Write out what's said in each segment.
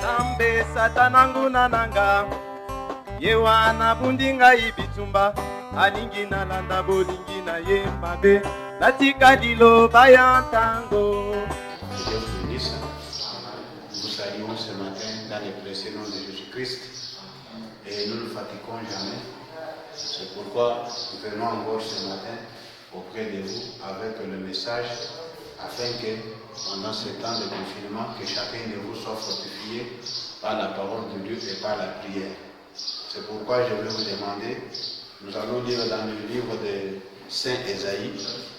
Tambe satanangu nananga yewana bundinga ibitumba alingi na landa bolingi na ye mabe latika dilo bayantango. Dieu vous bénisse. Nous saluons ce matin dans le précieux nom de Jésus-Christ et nous ne fatiguons jamais. C'est pourquoi nous venons encore ce matin auprès de vous avec le message afin que pendant ce temps de confinement, que chacun de vous soit fortifié par la parole de Dieu et par la prière. C'est pourquoi je vais vous demander, nous allons lire dans le livre de Saint Ésaïe,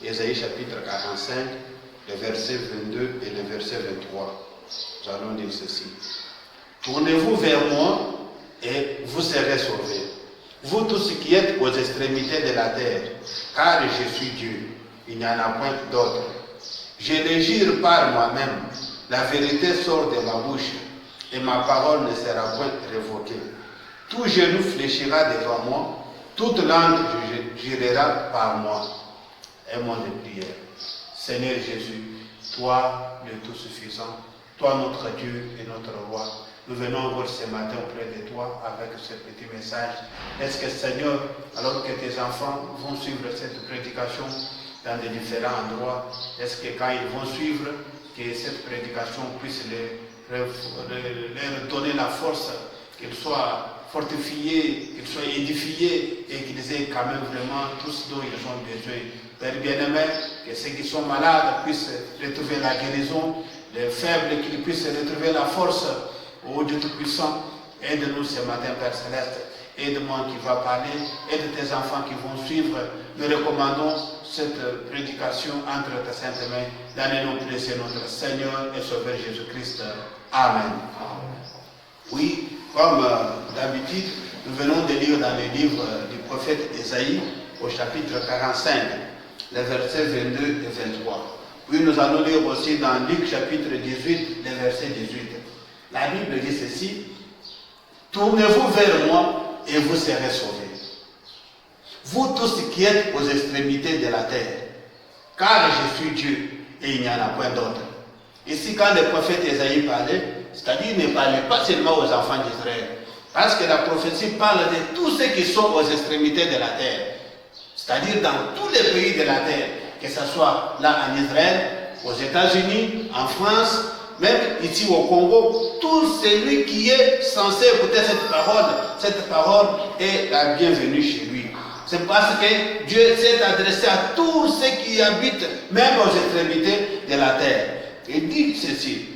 Ésaïe chapitre 45, le verset 22 et le verset 23. Nous allons dire ceci. Tournez-vous vers moi et vous serez sauvés. Vous tous qui êtes aux extrémités de la terre, car je suis Dieu, il n'y en a point d'autre. Je le jure par moi-même, la vérité sort de ma bouche et ma parole ne sera point révoquée. Tout genou fléchira devant moi, toute langue jurera par moi. Un mot de prière. Seigneur Jésus, toi le Tout-Suffisant, toi notre Dieu et notre Roi, nous venons encore ce matin auprès de toi avec ce petit message. Est-ce que Seigneur, alors que tes enfants vont suivre cette prédication dans de différents endroits, est-ce que quand ils vont suivre, que cette prédication puisse leur donner la force, qu'ils soient fortifiés, qu'ils soient édifiés et qu'ils aient quand même vraiment tout ce dont ils ont besoin. Père bien-aimé, que ceux qui sont malades puissent retrouver la guérison, les faibles qu'ils puissent retrouver la force. Ô Dieu Tout-Puissant, aide-nous ce matin, Père Céleste. Aide-moi qui va parler, aide tes enfants qui vont suivre. Nous recommandons cette prédication entre tes saintes mains, dans le nom précieux de notre Seigneur et Sauveur Jésus-Christ. Amen. Oui, comme d'habitude, nous venons de lire dans le livre du prophète Ésaïe, au chapitre 45, les versets 22 et 23. Puis nous allons lire aussi dans Luc chapitre 18, les versets 18. La Bible dit ceci, « Tournez-vous vers moi et vous serez sauvés. Vous tous qui êtes aux extrémités de la terre, car je suis Dieu et il n'y en a point d'autre. » Ici, quand le prophète Ésaïe parlait, c'est-à-dire il ne parlait pas seulement aux enfants d'Israël, parce que la prophétie parle de tous ceux qui sont aux extrémités de la terre, c'est-à-dire dans tous les pays de la terre, que ce soit là en Israël, aux États-Unis, en France, même ici au Congo, tout celui qui est censé écouter cette parole est la bienvenue chez lui. C'est parce que Dieu s'est adressé à tous ceux qui habitent, même aux extrémités de la terre. Il dit ceci,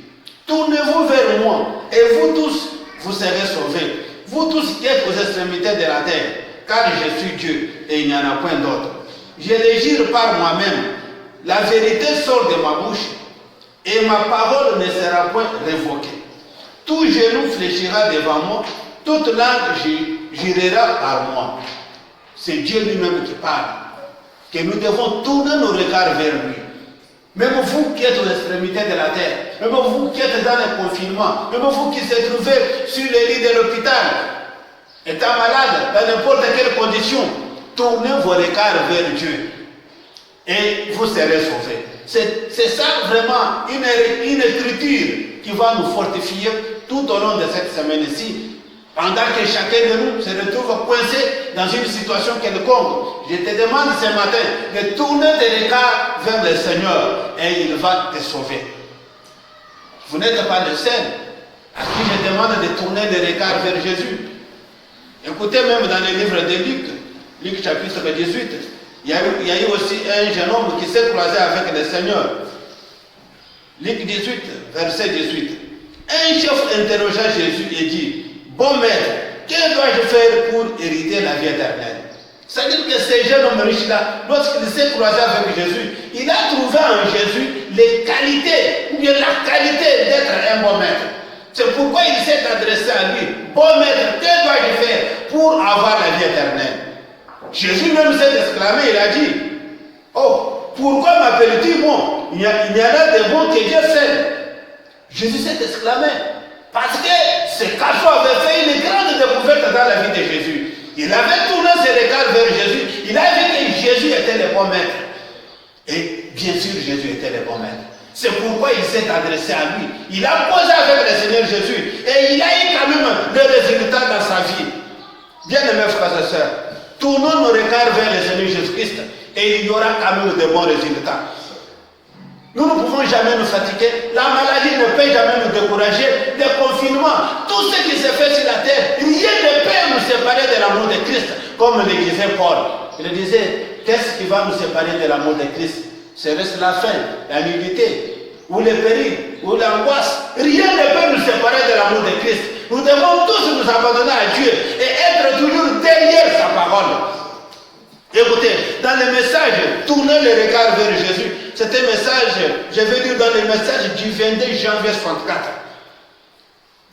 tournez-vous vers moi et vous tous, vous serez sauvés. Vous tous qui êtes aux extrémités de la terre, car je suis Dieu et il n'y en a point d'autre. Je le jure par moi-même, la vérité sort de ma bouche et ma parole ne sera point révoquée. Tout genou fléchira devant moi, toute langue jurera par moi. C'est Dieu lui-même qui parle, que nous devons tourner nos regards vers lui. Même vous qui êtes aux extrémités de la terre, même vous qui êtes dans le confinement, même vous qui êtes trouvés sur les lits de l'hôpital, étant malade, dans n'importe quelle condition, tournez vos regards vers Dieu et vous serez sauvés. C'est ça vraiment une écriture qui va nous fortifier tout au long de cette semaine-ci, pendant que chacun de nous se retrouve coincé dans une situation quelconque. Je te demande ce matin de tourner tes regards vers le Seigneur et il va te sauver. Vous n'êtes pas le seul à qui je demande de tourner les regards vers Jésus. Écoutez même dans le livre de Luc chapitre 18, il y a eu aussi un jeune homme qui s'est croisé avec le Seigneur. Luc 18, verset 18. Un chef interrogea Jésus et dit, bon maître, que dois-je faire pour hériter la vie éternelle? C'est-à-dire que ce jeune homme riche-là, lorsqu'il s'est croisé avec Jésus, il a trouvé en Jésus les qualités, ou bien la qualité d'être un bon maître. C'est pourquoi il s'est adressé à lui. Bon maître, que dois-je faire pour avoir la vie éternelle? Jésus même s'est exclamé, il a dit, oh, pourquoi m'appelles-tu bon? Il y en a des bons que Dieu seul. Jésus s'est exclamé, parce que ce garçon avait fait une grande découverte dans la vie de Jésus. Il avait tourné ses regards vers Jésus, il a vu que Jésus était le bon maître. Et bien sûr, Jésus était le bon maître. C'est pourquoi il s'est adressé à lui. Il a posé avec le Seigneur Jésus et il a eu quand même le résultat dans sa vie. Bien-aimés frères et sœurs, tournons nos regards vers le Seigneur Jésus-Christ et il y aura quand même de bons résultats. Nous ne pouvons jamais nous fatiguer. La maladie ne peut jamais nous décourager. Le confinement, tout ce qui se fait sur la terre, rien ne peut nous séparer de l'amour de Christ. Comme le disait Paul. Il disait, qu'est-ce qui va nous séparer de l'amour de Christ? Serait-ce la faim, la nudité, ou le péril, ou l'angoisse? Rien ne peut nous séparer de l'amour de Christ. Nous devons tous nous abandonner à Dieu et être toujours derrière sa parole. Écoutez, dans le message, tournez le regard vers Jésus. C'est un message, je vais lire dans le message du 22 janvier 64.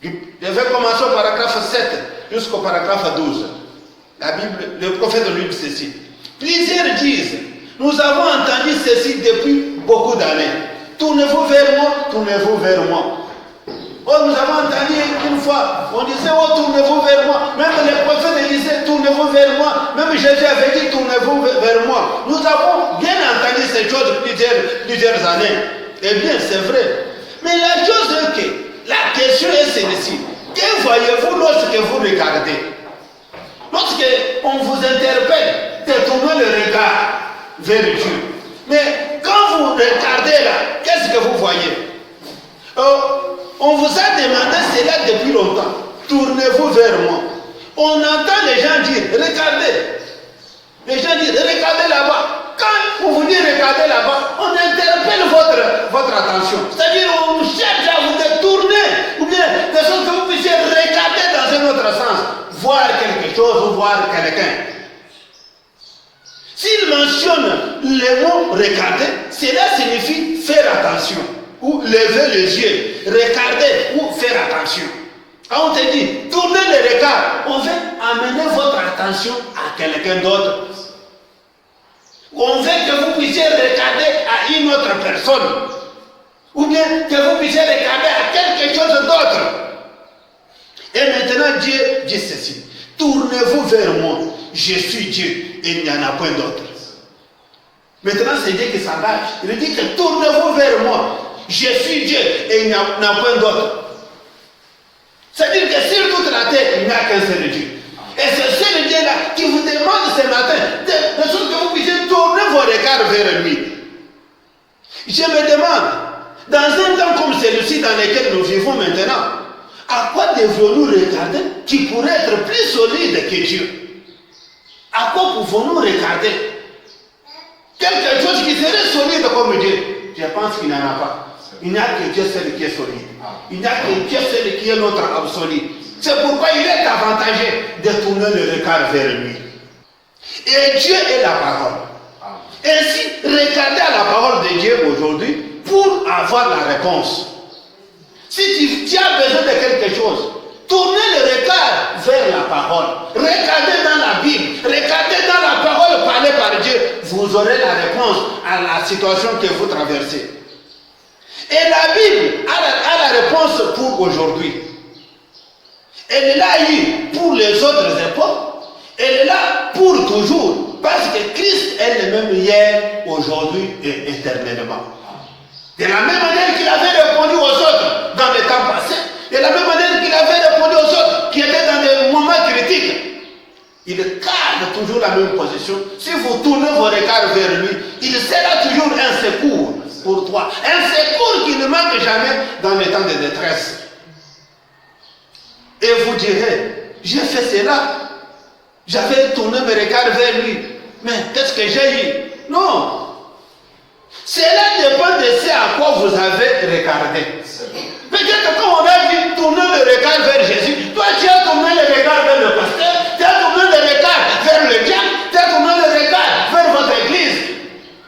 Je vais commencer au paragraphe 7 jusqu'au paragraphe 12. La Bible, le prophète lui dit ceci. Plusieurs disent, nous avons entendu ceci depuis beaucoup d'années. Tournez-vous vers moi, tournez-vous vers moi. Oh, nous avons entendu une fois, on disait, oh, tournez-vous vers moi. Même les prophètes disaient, tournez-vous vers moi. Même Jésus avait dit, tournez-vous vers moi. Nous avons bien entendu ces choses plusieurs années. Eh bien, c'est vrai. Mais la chose est que, la question est celle-ci. Que voyez-vous lorsque vous regardez? Lorsque on vous interpelle, détournez le regard vers Dieu. Mais quand vous regardez là, qu'est-ce que vous voyez? On vous a demandé cela depuis longtemps. Tournez-vous vers moi. On entend les gens dire, regardez. Les gens disent, regardez là-bas. Quand on vous dit regardez là-bas, on interpelle votre attention. C'est-à-dire, on cherche à vous détourner. Ou bien, de sorte que vous puissiez regarder dans un autre sens. Voir quelque chose ou voir quelqu'un. S'il mentionne le mot regarder, cela signifie faire attention. Ou lever les yeux, regarder ou faire attention. Quand on te dit, tournez le regard, on veut amener votre attention à quelqu'un d'autre. On veut que vous puissiez regarder à une autre personne. Ou bien que vous puissiez regarder à quelque chose d'autre. Et maintenant Dieu dit ceci. Tournez-vous vers moi. Je suis Dieu et il n'y en a point d'autre. Maintenant c'est Dieu qui s'engage. Il dit que tournez-vous vers moi. Je suis Dieu et il n'y en a point d'autre. C'est-à-dire que sur toute la terre, il n'y a qu'un seul Dieu. Et c'est ce Dieu-là qui vous demande ce matin de sorte que vous puissiez tourner vos regards vers lui. Je me demande, dans un temps comme celui-ci dans lequel nous vivons maintenant, à quoi devrions-nous regarder qui pourrait être plus solide que Dieu? À quoi pouvons-nous regarder? Quelque chose qui serait solide comme Dieu? Je pense qu'il n'y en a pas. Il n'y a que Dieu seul qui est solide. Il n'y a que Dieu seul qui est notre absolu. C'est pourquoi il est avantageux de tourner le regard vers lui. Et Dieu est la parole. Ainsi, regardez à la parole de Dieu aujourd'hui pour avoir la réponse. Si tu as besoin de quelque chose, tournez le regard vers la parole. Regardez dans la Bible, regardez dans la parole parlée par Dieu. Vous aurez la réponse à la situation que vous traversez. Et la Bible a la réponse pour aujourd'hui. Elle l'a eu pour les autres époques. Elle est là pour toujours. Parce que Christ est le même hier, aujourd'hui et éternellement. De la même manière qu'il avait répondu aux autres dans les temps passés, de la même manière qu'il avait répondu aux autres qui étaient dans des moments critiques, il garde toujours la même position. Si vous tournez vos regards vers lui, il sera toujours un secours pour toi. Un secours qui ne manque jamais dans les temps de détresse. Et vous direz, j'ai fait cela, j'avais tourné mes regards vers lui, mais qu'est-ce que j'ai eu? Non. Cela dépend de ce à quoi vous avez regardé. Peut-être quand on a dit tourner le regard vers Jésus, toi tu as tourné le regard vers le pasteur, tu as tourné le regard vers le diable, tu as tourné le regard vers votre église.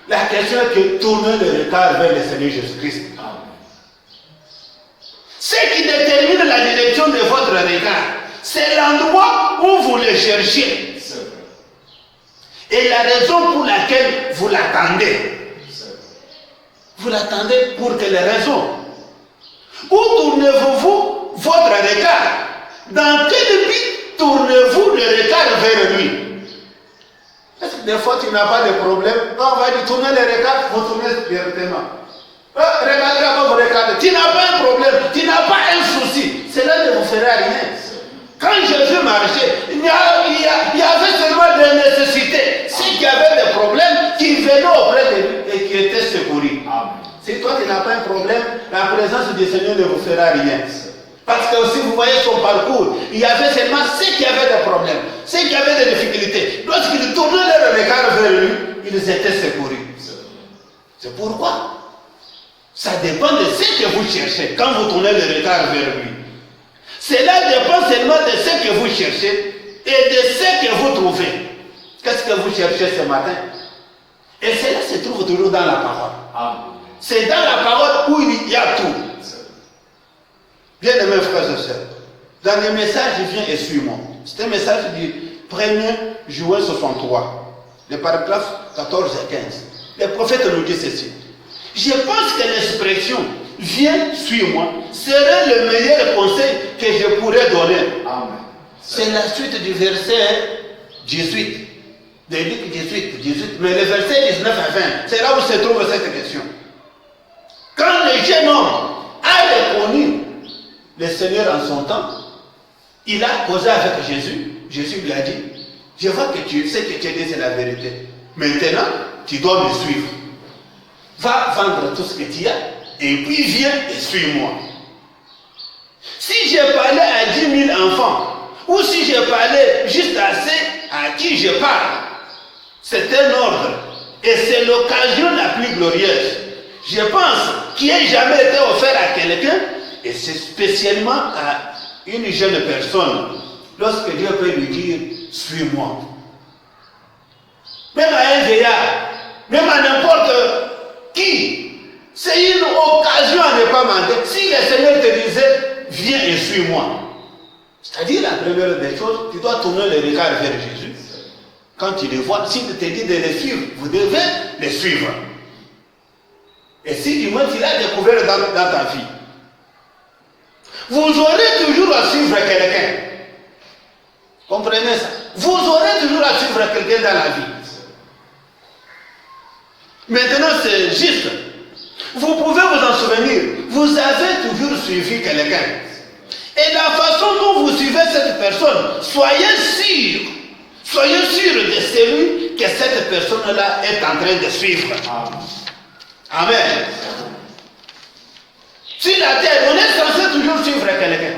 La question est que tournez le regard vers le Seigneur Jésus-Christ. Ce qui détermine la direction de votre regard, c'est l'endroit où vous le cherchez. Et la raison pour laquelle vous l'attendez. Vous l'attendez pour quelle raison? Où tournez-vous votre regard? Dans quel but tournez-vous le regard vers lui? Est-ce que des fois tu n'as pas de problème? Quand on va dire tourner le regard, vous tournez directement. Regardez avant vous regardez. Tu n'as pas un problème, tu n'as pas un souci. Cela ne vous fera rien. Quand Jésus marchait, il y avait seulement des nécessités. Ceux qui avaient des problèmes, qui venaient auprès de lui et qui étaient secourus. Si toi tu n'as pas un problème, la présence du Seigneur ne vous fera rien. Parce que si vous voyez son parcours, il y avait seulement ceux qui avaient des problèmes, ceux qui avaient des difficultés. Lorsqu'ils tournaient leur regard vers lui, ils étaient secourus. C'est pourquoi ça dépend de ce que vous cherchez quand vous tournez le regard vers lui. Cela dépend seulement de ce que vous cherchez et de ce que vous trouvez. Qu'est-ce que vous cherchez ce matin? Et cela se trouve toujours dans la parole. C'est dans la parole où il y a tout. Bien-aimés frères et sœurs, dans le message, il vient et suis-moi. C'est un message du 1er juin 63, le paragraphe 14 et 15. Le prophète nous dit ceci. Je pense que l'expression « viens, suis-moi » serait le meilleur conseil que je pourrais donner. C'est la suite du verset 18. De Luc 18. Mais le verset 19 à 20, c'est là où se trouve cette question. Quand le jeune homme a reconnu le Seigneur en son temps, il a causé avec Jésus. Jésus lui a dit, je vois que ce que tu dis c'est la vérité. Maintenant, tu dois me suivre. Va vendre tout ce que tu as et puis viens et suis-moi. Si je parlais à 10 000 enfants ou si je parlais juste à ceux à qui je parle, c'est un ordre et c'est l'occasion la plus glorieuse. Je pense qu'il n'ait jamais été offert à quelqu'un et c'est spécialement à une jeune personne lorsque Dieu peut lui dire « suis-moi ». Même à un vieillard, même à n'importe qui, c'est une occasion à ne pas manquer. Si le Seigneur te disait « viens et suis-moi », c'est-à-dire la première des choses, tu dois tourner le regard vers Jésus. Quand tu le vois, s'il te dit de le suivre, vous devez le suivre. Et si du moins tu l'as découvert dans ta vie, vous aurez toujours à suivre quelqu'un. Comprenez ça? Vous aurez toujours à suivre quelqu'un dans la vie. Maintenant, c'est juste. Vous pouvez vous en souvenir. Vous avez toujours suivi quelqu'un. Et la façon dont vous suivez cette personne, soyez sûr de celui que cette personne-là est en train de suivre. Amen. Si la terre, on est censé toujours suivre quelqu'un.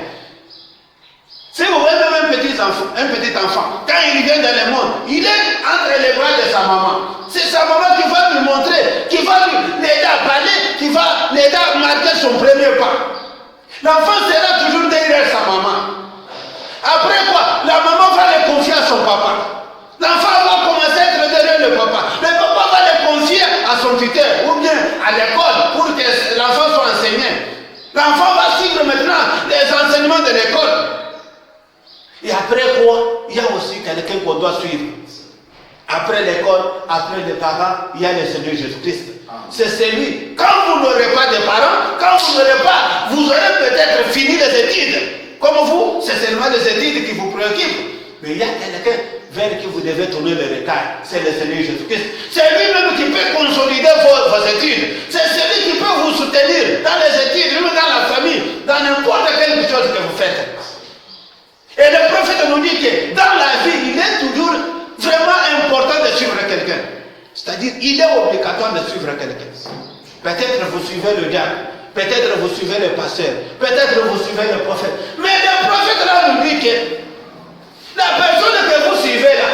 Si vous voyez même un petit enfant, quand il vient dans le monde, il est entre les bras de sa maman. C'est sa maman qui va lui montrer, qui va l'aider à parler, qui va l'aider à marquer son premier pas. L'enfant sera toujours derrière sa maman. Après quoi, la maman va le confier à son papa. L'enfant va commencer à être derrière le papa. Le papa va le confier à son tuteur ou bien à l'école pour que l'enfant soit enseigné. L'enfant va suivre maintenant les enseignements de l'école. Et après quoi, il y a aussi quelqu'un qu'on doit suivre. Après l'école, après les parents, il y a le Seigneur Jésus-Christ. C'est celui. Quand vous n'aurez pas de parents, quand vous n'aurez pas, vous aurez peut-être fini les études. Comme vous, c'est seulement les études qui vous préoccupent. Mais il y a quelqu'un vers qui vous devez tourner le regard. C'est le Seigneur Jésus-Christ. C'est lui-même qui peut consolider vos études. C'est celui qui peut vous soutenir dans les études, même dans la famille, dans n'importe quelle chose que vous faites. Et le prophète nous dit que dans la vie, il est toujours vraiment important de suivre quelqu'un. C'est-à-dire, il est obligatoire de suivre quelqu'un. Peut-être vous suivez le diable, peut-être vous suivez le pasteur, peut-être vous suivez le prophète. Mais le prophète là nous dit que la personne que vous suivez là,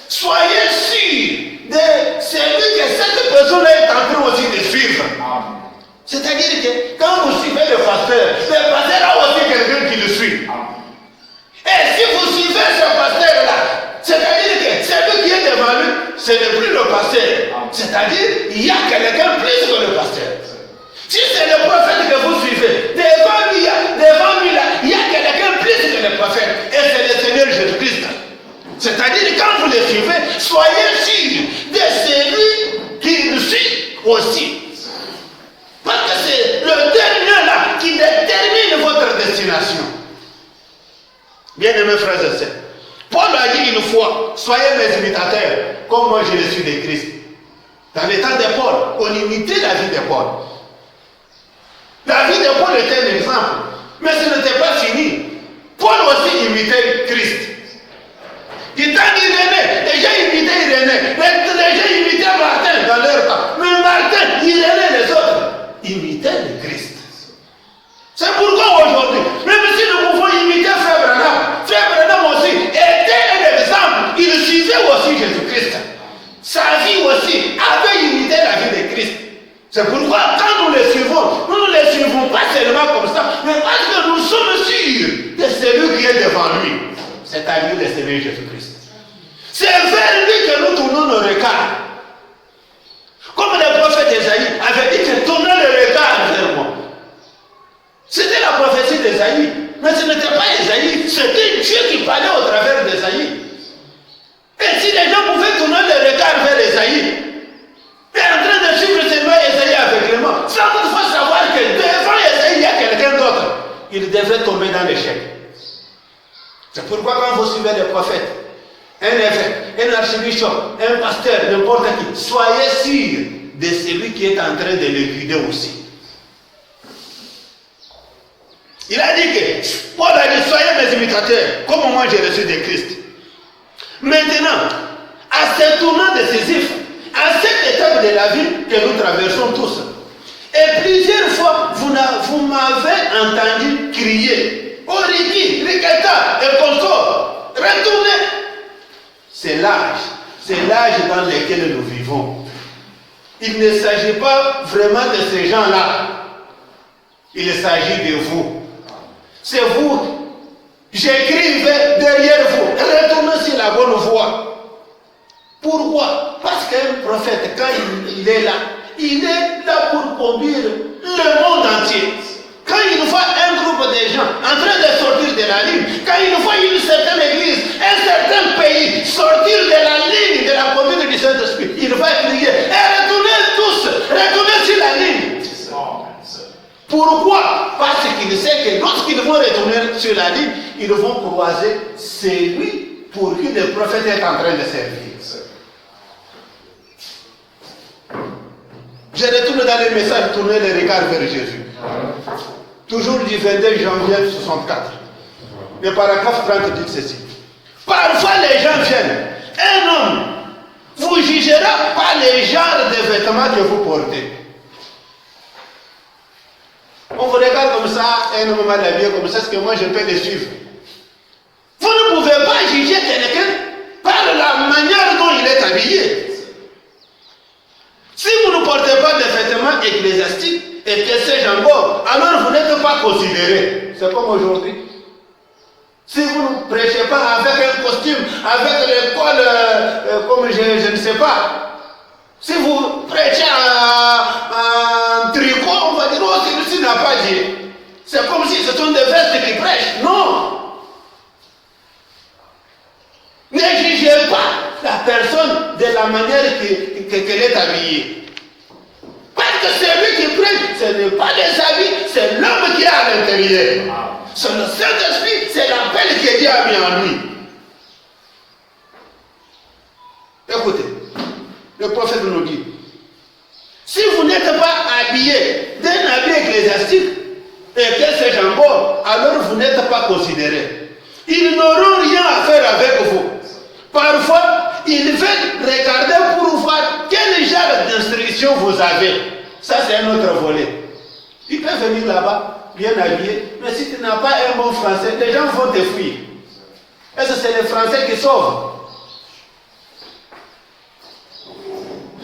soyez sûr de celui que cette personne est en train aussi de suivre. C'est-à-dire que quand vous suivez le pasteur a aussi quelqu'un qui le suit. Et si vous suivez ce pasteur-là, c'est-à-dire que celui qui est devant lui, ce n'est plus le pasteur. C'est-à-dire il y a quelqu'un plus que le pasteur. Si c'est le prophète que vous suivez, devant lui, là, il y a quelqu'un plus que le prophète. Et c'est le Seigneur Jésus-Christ. C'est-à-dire quand vous le suivez, soyez sûr de celui qui le suit aussi. Parce que c'est le dernier là qui détermine votre destination. Bien-aimés frères et sœurs, Paul a dit une fois, soyez mes imitateurs, comme moi je le suis de Christ. Dans le temps de Paul, on imitait la vie de Paul. La vie de Paul était un exemple. Mais ce n'était pas fini. Paul aussi imitait Christ. Du temps d'Irénée, les gens imitaient Irénée. Les gens imitaient Martin dans leur temps. Mais Martin, Irénée, les autres, imitaient le Christ. C'est pourquoi aujourd'hui, même si nous pouvons imiter Frère Branham aussi était un exemple. Il suivait aussi Jésus-Christ. Sa vie aussi avait imité la vie de Christ. C'est pourquoi quand nous les suivons, nous ne les suivons pas seulement comme ça, mais parce que nous sommes sûrs de celui qui est devant lui. C'est-à-dire le Seigneur Jésus-Christ. C'est vers lui que nous tournons nos regards. Comme le prophète Esaïe avait dit que tournez le regard vers moi. C'était la prophétie d'Esaïe. Mais ce n'était pas Esaïe, c'était Dieu qui parlait au travers d'Esaïe. Et si les gens pouvaient tourner le regard vers Esaïe, et en train de suivre seulement Esaïe aveuglément, sans toutefois savoir que devant Esaïe, il y a quelqu'un d'autre, il devrait tomber dans l'échec. C'est pourquoi quand vous suivez les prophètes, un évêque, un archbishop, un pasteur, n'importe qui, soyez sûr de celui qui est en train de le guider aussi. Il a dit que, Paul a dit, soyez mes imitateurs, comme moi j'ai reçu de Christ. Maintenant, à ce tournant décisif, à cette étape de la vie que nous traversons tous, et plusieurs fois, vous m'avez entendu crier, Origi, Rikata, et Concord, retournez. C'est l'âge dans lequel nous vivons. Il ne s'agit pas vraiment de ces gens-là. Il s'agit de vous. C'est vous. J'écris derrière vous. Retournez sur la bonne voie. Pourquoi? Parce qu'un prophète, quand il est là pour conduire le monde entier. Quand il voit un groupe de gens en train de sortir de la ligne, quand il voit une certaine église, un certain pays sortir de la ligne de la commune du Saint-Esprit, il va crier, retournez tous, retournez sur la ligne. Pourquoi? Parce qu'il sait que lorsqu'ils vont retourner sur la ligne, ils vont croiser celui pour qui le prophète est en train de servir. Je retourne dans les messages, tourner les regards vers Jésus. Toujours du 22 janvier 64. Le paragraphe 30 dit ceci. Parfois les gens viennent. Un homme vous jugera par le genre de vêtements que vous portez. On vous regarde comme ça, un homme mal habillé comme ça, est-ce que moi je peux le suivre? Vous ne pouvez pas juger quelqu'un par la manière dont il est habillé. Si vous ne portez pas de vêtements ecclésiastiques et que sais-je encore, alors vous n'êtes pas considéré. C'est comme aujourd'hui. Si vous ne prêchez pas avec un costume, avec l'école, comme je ne sais pas, si vous prêchez un tricot, on va dire, oh, celui-ci n'a pas dit. C'est comme si ce sont des vestes qui prêchent. Non. Ne jugez pas la personne de la manière qu'elle est habillée. Parce que celui qui prêche, ce n'est pas les habits, c'est l'homme qui est à l'intérieur. C'est le Saint-Esprit, c'est l'appel que Dieu a mis en lui. Écoutez, le prophète nous dit, si vous n'êtes pas habillé d'un habit ecclésiastique, et que sais-je encore, alors vous n'êtes pas considéré. Ils n'auront rien à faire avec vous. Parfois, ils veulent regarder pour voir quel genre d'instruction vous avez. Ça, c'est un autre volet. Tu peux venir là-bas, bien habillé, mais si tu n'as pas un bon français, les gens vont te fuir. Est-ce que c'est les Français qui sauvent?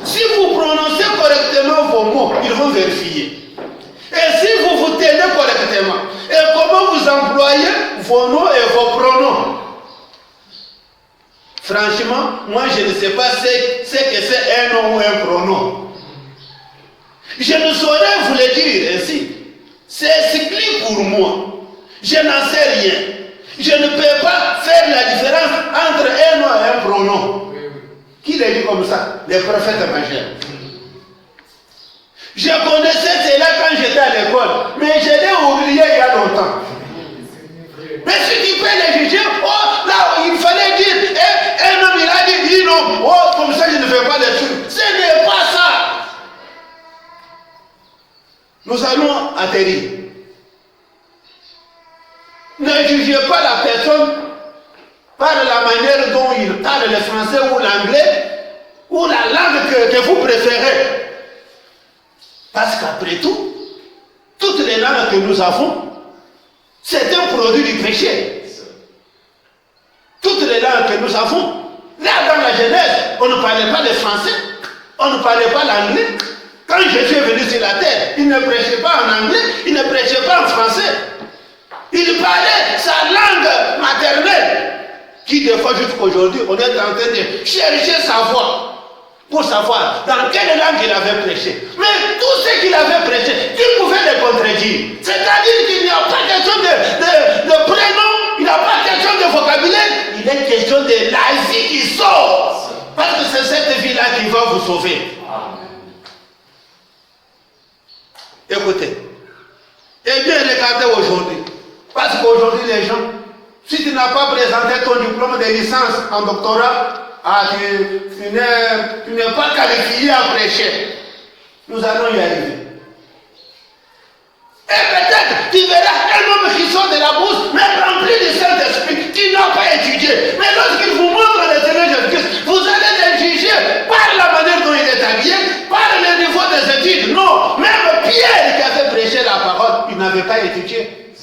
Si vous prononcez correctement vos mots, ils vont vérifier. Et si vous vous tenez correctement, et comment vous employez vos noms et vos pronoms? Franchement, moi je ne sais pas ce que c'est un nom ou un pronom. Je ne saurais vous le dire ainsi. C'est exclu pour moi. Je n'en sais rien. Je ne peux pas faire la différence entre un nom et un pronom. Qui l'a dit comme ça? Les prophètes majeurs. Je connaissais cela quand j'étais à l'école, mais je l'ai oublié il y a longtemps. Mais si tu peux les juger, oh, là, il fallait dire, un homme, il a dit, non, oh, comme ça, je ne fais pas de trucs. Ce n'est pas ça. nous allons atterrir. Ne jugez pas la personne par la manière dont il parle le français ou l'anglais ou la langue que vous préférez. Parce qu'après tout, toutes les langues que nous avons, c'est un produit du péché. Toutes les langues que nous avons, là dans la Genèse, on ne parlait pas le français, on ne parlait pas l'anglais. Quand Jésus est venu sur la terre, il ne prêchait pas en anglais, il ne prêchait pas en français. Il parlait sa langue maternelle, qui des fois jusqu'à aujourd'hui, on est en train de chercher sa voix pour savoir dans quelle langue il avait prêché. Mais tout ce qu'il avait prêché, qui pouvait le contredire? C'est-à-dire qu'il n'y a pas question de prénom, il n'y a pas question de vocabulaire, il est question de la vie qui sort. Parce que c'est cette vie-là qui va vous sauver. Écoutez, et bien regardez aujourd'hui. Parce qu'aujourd'hui, les gens, si tu n'as pas présenté ton diplôme de licence en doctorat, tu n'es pas qualifié à prêcher. Nous allons y arriver. Et peut-être tu verras un homme qui sort de la bourse, mais rempli du Saint-Esprit, qui n'a pas étudié. Mais lorsqu'il vous montre le Seigneur Jésus-Christ, vous allez le juger par la manière dont il est habillé, par le niveau des études. Non, même Pierre qui avait prêché la parole, il n'avait pas étudié.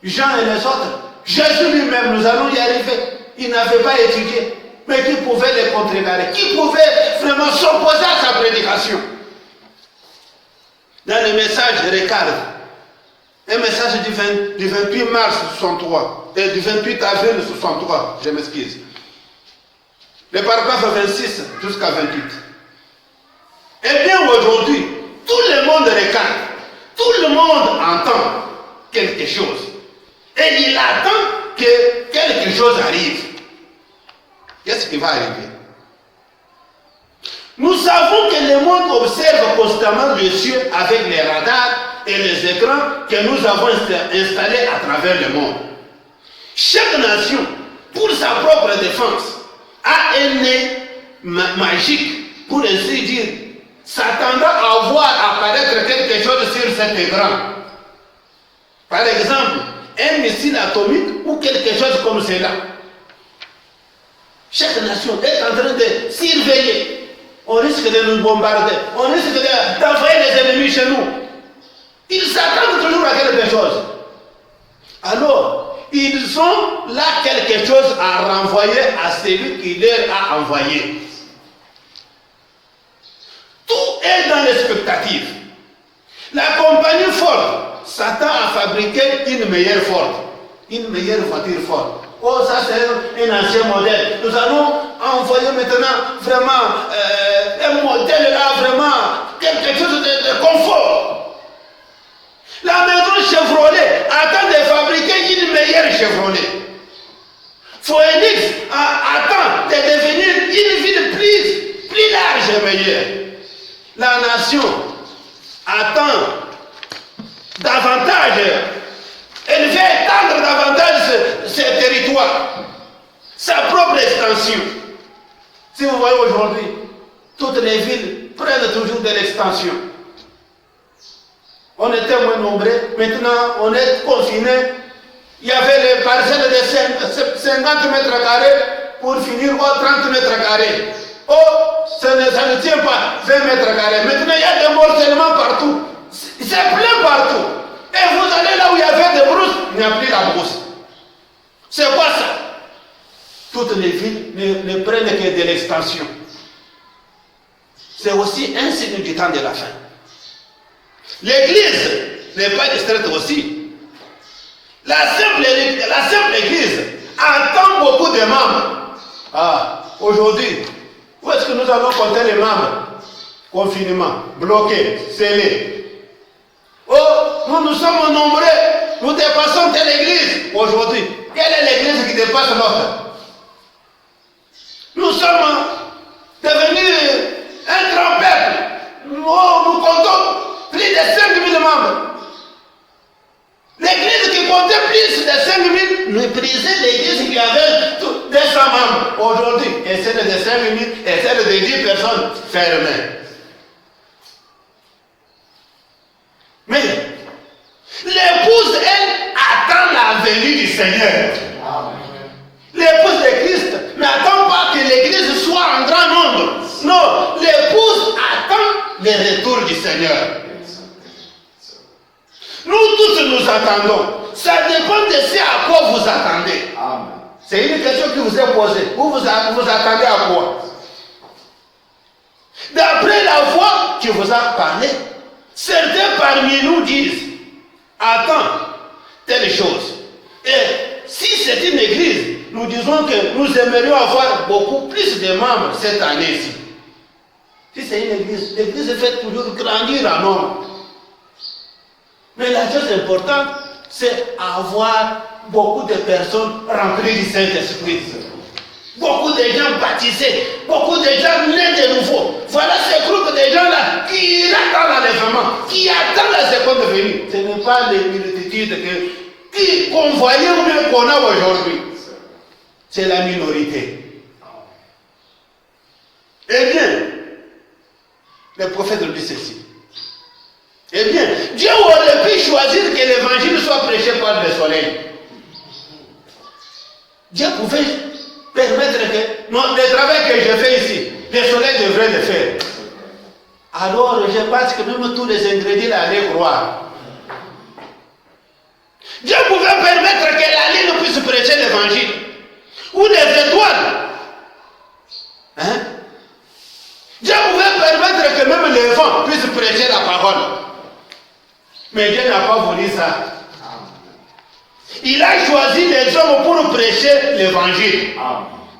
Jean et les autres, Jésus lui-même, nous allons y arriver. Il n'avait pas étudié. Mais qui pouvait les contrecarrer? Qui pouvait vraiment s'opposer à sa prédication? Dans le message, regarde, un message du 28 mars 63 et du 28 avril 63, je m'excuse. Le paragraphe 26 jusqu'à 28. Eh bien aujourd'hui, tout le monde regarde, tout le monde entend quelque chose. Et il attend que quelque chose arrive. Qu'est-ce qui va arriver? Nous savons que le monde observe constamment les cieux avec les radars et les écrans que nous avons installés à travers le monde. Chaque nation, pour sa propre défense, a un nez magique, pour ainsi dire, s'attendant à voir apparaître quelque chose sur cet écran. Par exemple, un missile atomique ou quelque chose comme cela. Chaque nation est en train de surveiller. On risque de nous bombarder. On risque d'envoyer des ennemis chez nous. Ils s'attendent toujours à quelque chose. Alors, ils ont là quelque chose à renvoyer à celui qui leur a envoyé. Tout est dans l'expectative. La compagnie Ford s'attend à fabriquer une meilleure Ford, une meilleure voiture Ford. Oh, ça c'est un ancien modèle. Nous allons envoyer maintenant vraiment un modèle là, vraiment quelque chose de confort. La maison Chevrolet attend de fabriquer une meilleure Chevrolet. Phoenix attend de devenir une ville plus large et meilleure. La nation attend davantage, elle veut étendre davantage ce territoire, sa propre extension. Si vous voyez aujourd'hui, toutes les villes prennent toujours de l'extension. On était moins nombreux, maintenant on est confinés. Il y avait les parcelles de 50 mètres carrés pour finir au 30 mètres carrés. Oh, ça ne tient pas 20 mètres carrés. Maintenant il y a des morcellement partout. C'est plein partout. Et vous allez là où il y avait des brousses, il n'y a plus la brousse. C'est quoi ça? Toutes les villes ne prennent que de l'extension. C'est aussi un signe du temps de la fin. L'église n'est pas distraite aussi. La simple église attend beaucoup de membres. Ah, aujourd'hui, où est-ce que nous allons compter les membres? Confinement, bloqué, scellé. Oh, nous sommes nombreux, nous dépassons telle église. Aujourd'hui, quelle est l'église qui dépasse l'autre? Nous sommes devenus un grand peuple. Nous comptons plus de 5000 membres. L'église qui comptait plus de 5000 méprisait l'église qui avait 200 membres. Aujourd'hui, et celle de 5000 et celle de 10 personnes fermées. Mais l'épouse, elle, attend la venue du Seigneur. L'épouse de Christ n'attend pas que l'église soit en grand nombre. Non, l'épouse attend le retour du Seigneur. Nous tous nous attendons. Ça dépend de ce à quoi vous attendez. C'est une question qui vous est posée. Vous attendez à quoi? D'après la voix qui vous a parlé, certains parmi nous disent, attends, telle chose. Et si c'est une église, nous disons que nous aimerions avoir beaucoup plus de membres cette année-ci. Si c'est une église, l'église fait toujours grandir en nombre. Mais la chose importante, c'est avoir beaucoup de personnes remplies du Saint-Esprit. Beaucoup de gens baptisés, beaucoup de gens nés de nouveau. Voilà ce groupe de gens-là qui attendent l'enlèvement, qui attendent la seconde venue. Ce n'est pas les multitudes qu'on voyait ou bien qu'on a aujourd'hui. C'est la minorité. Eh bien, le prophète nous dit ceci. Eh bien, Dieu aurait pu choisir que l'évangile soit prêché par le soleil. Dieu pouvait permettre que le travail que je fais ici, le soleil devrait le faire. Alors, je pense que même tous les ingrédients allaient croire. Dieu pouvait permettre que la lune puisse prêcher l'évangile. Ou les étoiles. Hein? Dieu pouvait permettre que même les vents puissent prêcher la parole. Mais Dieu n'a pas voulu ça. Il a choisi les hommes pour prêcher l'évangile.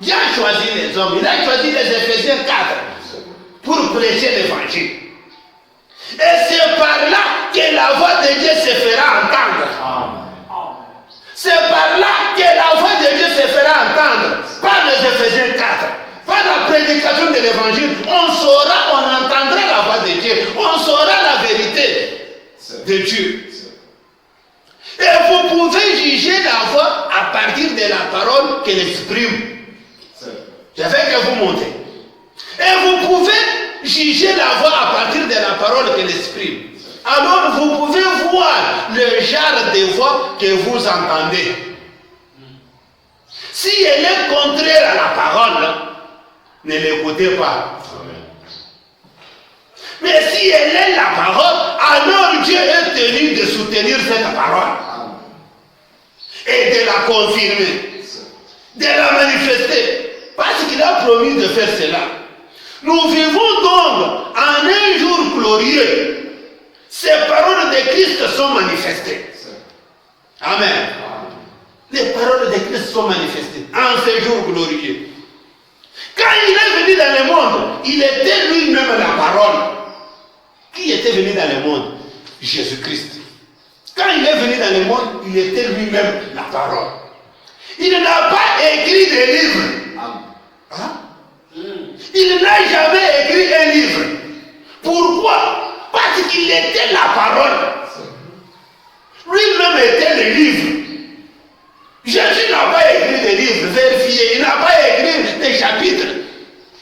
Dieu a choisi les hommes. Il a choisi les Éphésiens 4 pour prêcher l'évangile. Et c'est par là que la voix de Dieu se fera entendre. C'est par là que la voix de Dieu se fera entendre. Par les Éphésiens 4. Par la prédication de l'évangile, on entendra la voix de Dieu. On saura la vérité de Dieu. Et vous pouvez juger la voix à partir de la parole qu'elle exprime. Je vais que vous montrer. Et vous pouvez juger la voix à partir de la parole qu'elle exprime. Alors vous pouvez voir le genre de voix que vous entendez. Si elle est contraire à la parole, ne l'écoutez pas. Mais si elle est la parole, alors Dieu est tenu de soutenir cette parole. Et de la confirmer. De la manifester. Parce qu'il a promis de faire cela. Nous vivons donc en un jour glorieux. Ces paroles de Christ sont manifestées. Amen. Les paroles de Christ sont manifestées en ce jour glorieux. Quand il est venu dans le monde, il était lui-même la parole. Qui était venu dans le monde? Jésus-Christ. Quand il est venu dans le monde, il était lui-même la parole. Il n'a pas écrit des livres. Hein? Il n'a jamais écrit un livre. Pourquoi? Parce qu'il était la parole. Lui-même était le livre. Jésus n'a pas écrit des livres, vérifiés. Il n'a pas écrit des chapitres.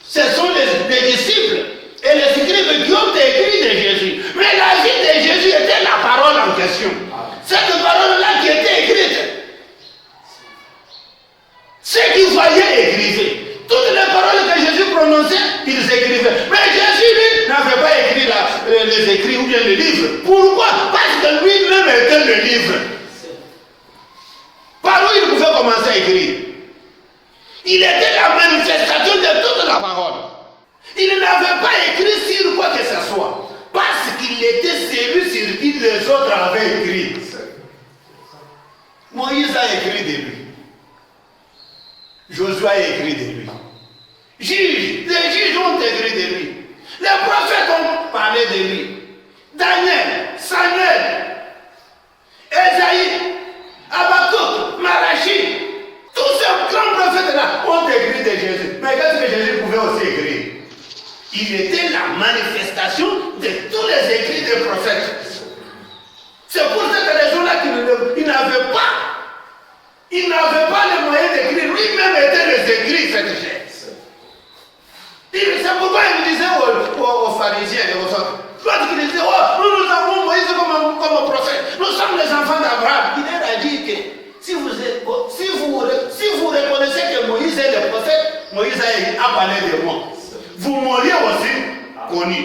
Ce sont les disciples et les scribes qui ont écrit de Jésus. Mais la vie de Jésus était la parole en question. Cette parole-là qui était écrite. Ceux qui voyaient écrivaient. Toutes les paroles que Jésus prononçait, ils écrivaient. Mais Jésus, lui, n'avait pas écrit les écrits ou bien les livres. Pourquoi? Parce que lui-même était le livre. Par où il pouvait commencer à écrire? Il était la manifestation de toute la parole. Il n'avait pas écrit sur quoi que ce soit. Parce qu'il était celui sur qui les autres avaient écrit. Moïse a écrit de lui. Josué a écrit de lui. Les juges ont écrit de lui. Les prophètes ont parlé de lui. Daniel, Samuel, Esaïe, Habakkuk, Malachi, tous ces grands prophètes-là ont écrit de Jésus. Mais qu'est-ce que Jésus pouvait aussi écrire? Il était la manifestation de tous les écrits des prophètes. C'est pour cette raison-là qu'il n'avait pas le moyen d'écrire. Lui-même était les écrits, cette chair. C'est pourquoi il disait aux pharisiens et aux autres, quand il disait, oh, nous avons Moïse comme Moïse a parlé de moi. Vous m'auriez aussi connu.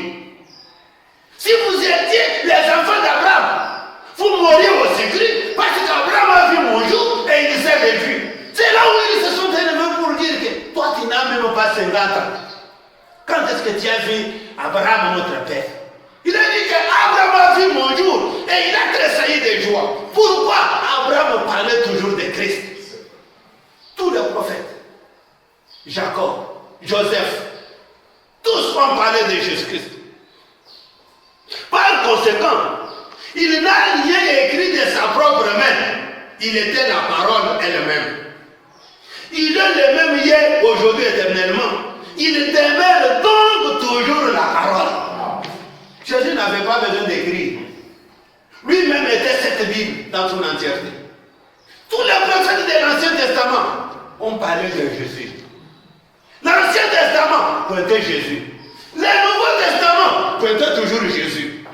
Si vous étiez les enfants d'Abraham, vous m'auriez aussi cru, parce qu'Abraham a vu mon jour et il s'est vécu. C'est là où ils se sont élevés pour dire que toi tu n'as même pas 50 ans. Quand est-ce que tu as vu Abraham, notre père? Il a dit qu'Abraham a vu mon jour et il a tressailli de joie. Pourquoi Abraham parlait toujours de Christ? Tous les prophètes, Jacob, Joseph, tous ont parlé de Jésus-Christ. Par conséquent, il n'a rien écrit de sa propre main. Il était la parole elle-même. Il est le même hier, aujourd'hui, éternellement. Il demeure donc toujours la parole. Jésus n'avait pas besoin d'écrire. Lui-même était cette Bible dans son entièreté. Tous les prophètes de l'Ancien Testament ont parlé de Jésus. L'Ancien Testament pointait Jésus. Le Nouveau Testament pointait toujours Jésus.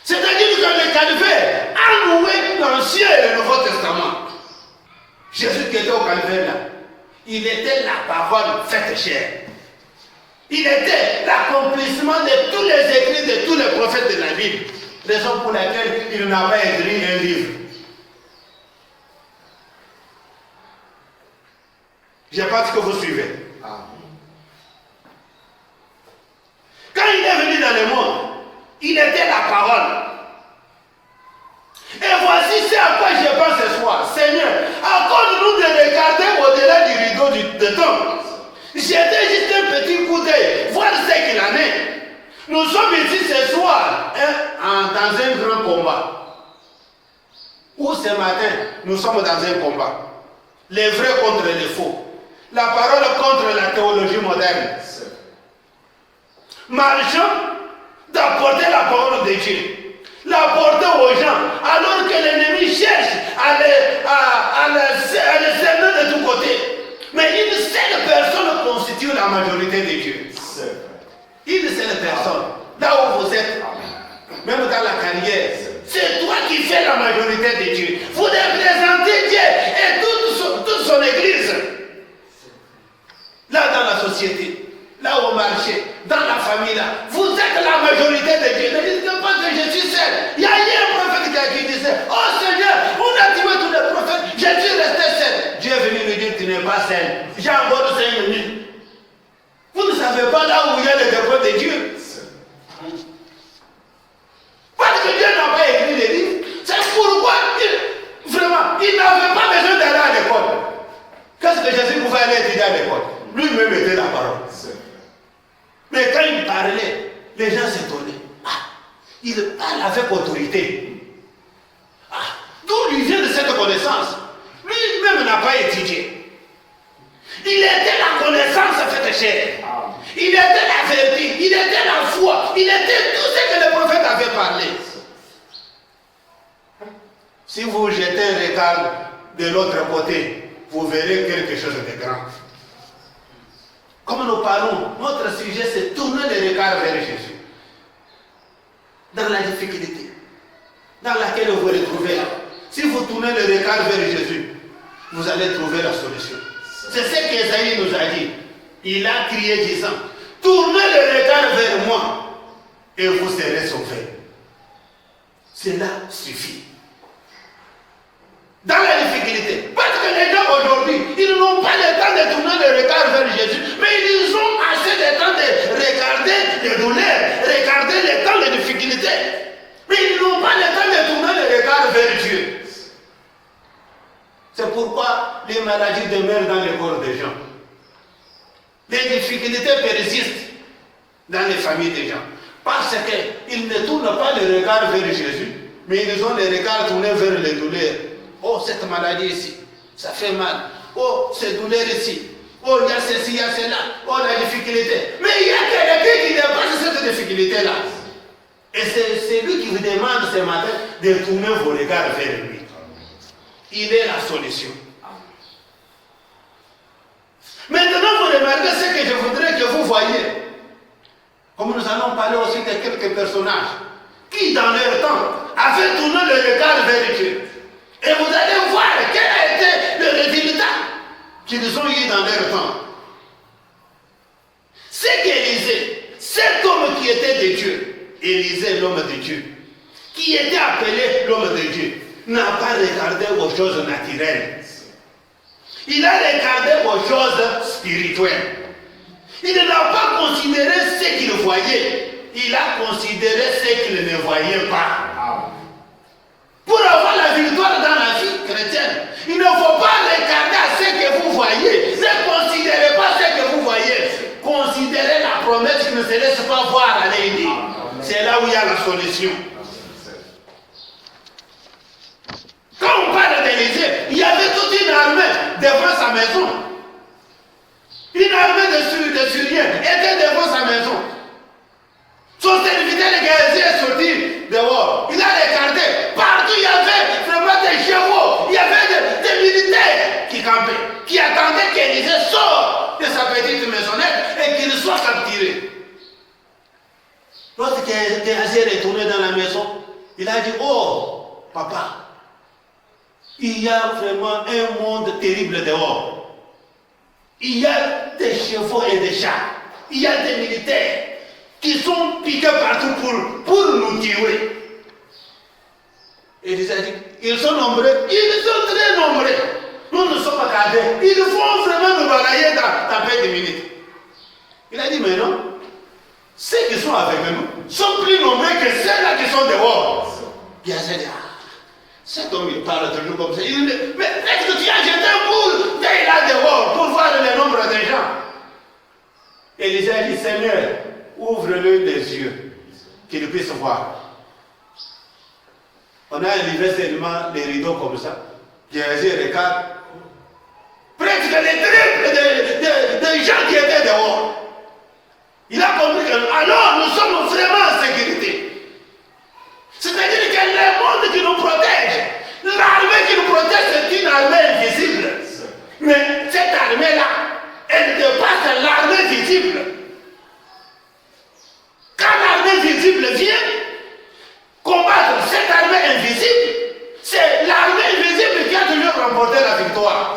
C'est-à-dire que le calvaire a noué l'Ancien et le Nouveau Testament. Jésus qui était au calvaire là, il était la parole faite chair. Il était l'accomplissement de tous les écrits de tous les prophètes de la Bible. Raison pour laquelle il n'a pas écrit un livre. Je pense que vous suivez. Quand il est venu dans le monde, il était la parole. Et voici c'est à quoi je pense ce soir. Seigneur, accorde-nous de regarder au-delà du rideau de temps. J'étais juste un petit coup d'œil, voir ce qu'il en est. Nous sommes ici ce soir dans un grand combat. Ou ce matin, nous sommes dans un combat. Les vrais contre les faux. La parole contre la théologie moderne. Marchant d'apporter la parole de Dieu. L'apporter aux gens, alors que l'ennemi cherche à le cerner de tous côtés. Mais une seule personne constitue la majorité des dieux. Une seule personne. Là où vous êtes, même dans la carrière, c'est toi qui fais la majorité des dieux. Vous représentez Dieu et toute son église. Là dans la société, là au marché, dans la famille, là, vous êtes la majorité des dieux. Ne dites pas que je suis seul. Il y a un prophète qui disait, oh Seigneur, on a tué tous les prophètes, je suis resté seul. Dieu est venu lui dire, tu n'es pas seul. J'ai encore 5 minutes. Vous ne savez pas là où il y a le dépôt de Dieu. Parce que Dieu n'a pas écrit les livres. C'est pourquoi, vraiment, il n'avait pas besoin d'aller à l'école. Qu'est-ce que Jésus pouvait aller étudier à l'école? Lui-même était la parole. Mais quand il parlait, les gens s'étonnaient. Il parle avec autorité. D'où lui vient de cette connaissance? Lui-même n'a pas étudié. Il était la connaissance faite chair. Il était la vérité. Il était la foi. Il était tout ce que les prophètes avaient parlé. Si vous jetez un regard de l'autre côté, vous verrez quelque chose de grand. Comme nous parlons, notre sujet c'est tourner le regard vers Jésus. Dans la difficulté dans laquelle vous vous retrouvez là. Si vous tournez le regard vers Jésus, vous allez trouver la solution. C'est ce qu'Ésaïe nous a dit. Il a crié disant, tournez le regard vers moi et vous serez sauvés. Cela suffit. Dans la difficulté. Parce que les gens aujourd'hui, ils n'ont pas le temps de tourner le regard vers Jésus, mais ils ont assez de temps de regarder les douleurs, regarder les temps de difficulté. Mais ils n'ont pas le temps de tourner le regard vers Dieu. C'est pourquoi les maladies demeurent dans les corps des gens. Les difficultés persistent dans les familles des gens. Parce qu'ils ne tournent pas le regard vers Jésus, mais ils ont le regard tourné vers les douleurs. Oh, cette maladie ici, ça fait mal. Oh, cette douleur ici. Oh, il y a ceci, il y a cela. Oh, la difficulté. Mais il y a quelqu'un qui dépasse cette difficulté-là. Et c'est lui qui vous demande ce matin de tourner vos regards vers lui. Il est la solution. Maintenant, vous remarquez ce que je voudrais que vous voyiez. Comme nous allons parler aussi de quelques personnages qui, dans leur temps, avaient tourné le regard vers Dieu. Et vous allez voir quel a été le résultat qu'ils ont eu dans leur temps. c'est qu'Élisée, cet homme qui était de Dieu, Élisée, l'homme de Dieu, qui était appelé l'homme de Dieu, n'a pas regardé aux choses naturelles. Il a regardé aux choses spirituelles. Il n'a pas considéré ce qu'il voyait. Il a considéré ce qu'il ne voyait pas. Pour avoir la victoire dans la vie chrétienne, il ne faut pas regarder à ce que vous voyez. Ne considérez pas ce que vous voyez. Considérez la promesse qui ne se laisse pas voir à l'ennemi. C'est là où il y a la solution. Quand on parle d'Élisée, il y avait toute une armée devant sa maison. Une armée de Syriens était devant sa maison. Son serviteur de Géasi est sorti dehors. Il a regardé. Partout il y avait vraiment des chevaux. Il y avait des militaires qui campaient, qui attendaient qu'Élisée sorte de sa petite maisonnette et qu'il soit capturé. Lorsque Géasi est retourné dans la maison, il a dit, oh, papa, il y a vraiment un monde terrible dehors. Il y a des chevaux et des chats. Il y a des militaires qui sont piqués partout pour nous tuer. Et il a dit, ils sont nombreux, ils sont très nombreux. Nous ne sommes pas gardés. Ils vont vraiment nous balayer dans peu de minutes. Il a dit, mais non, ceux qui sont avec nous sont plus nombreux que ceux-là qui sont dehors. Il a dit, cet homme il parle toujours comme ça. Il dit, mais est-ce que tu as jeté un coup d'œil là dehors pour voir le nombre des gens? Élisée a dit, Seigneur, ouvre-le les yeux, qu'il puisse voir. On a levé seulement les rideaux comme ça. Géasi regarde. Presque les triples de gens qui étaient dehors. Il a compris que alors nous sommes vraiment en sécurité. C'est-à-dire que le monde qui nous protège, l'armée qui nous protège, c'est une armée invisible. Mais cette armée-là, elle dépasse l'armée visible. Quand l'armée visible vient combattre cette armée invisible, c'est l'armée invisible qui a toujours remporté la victoire.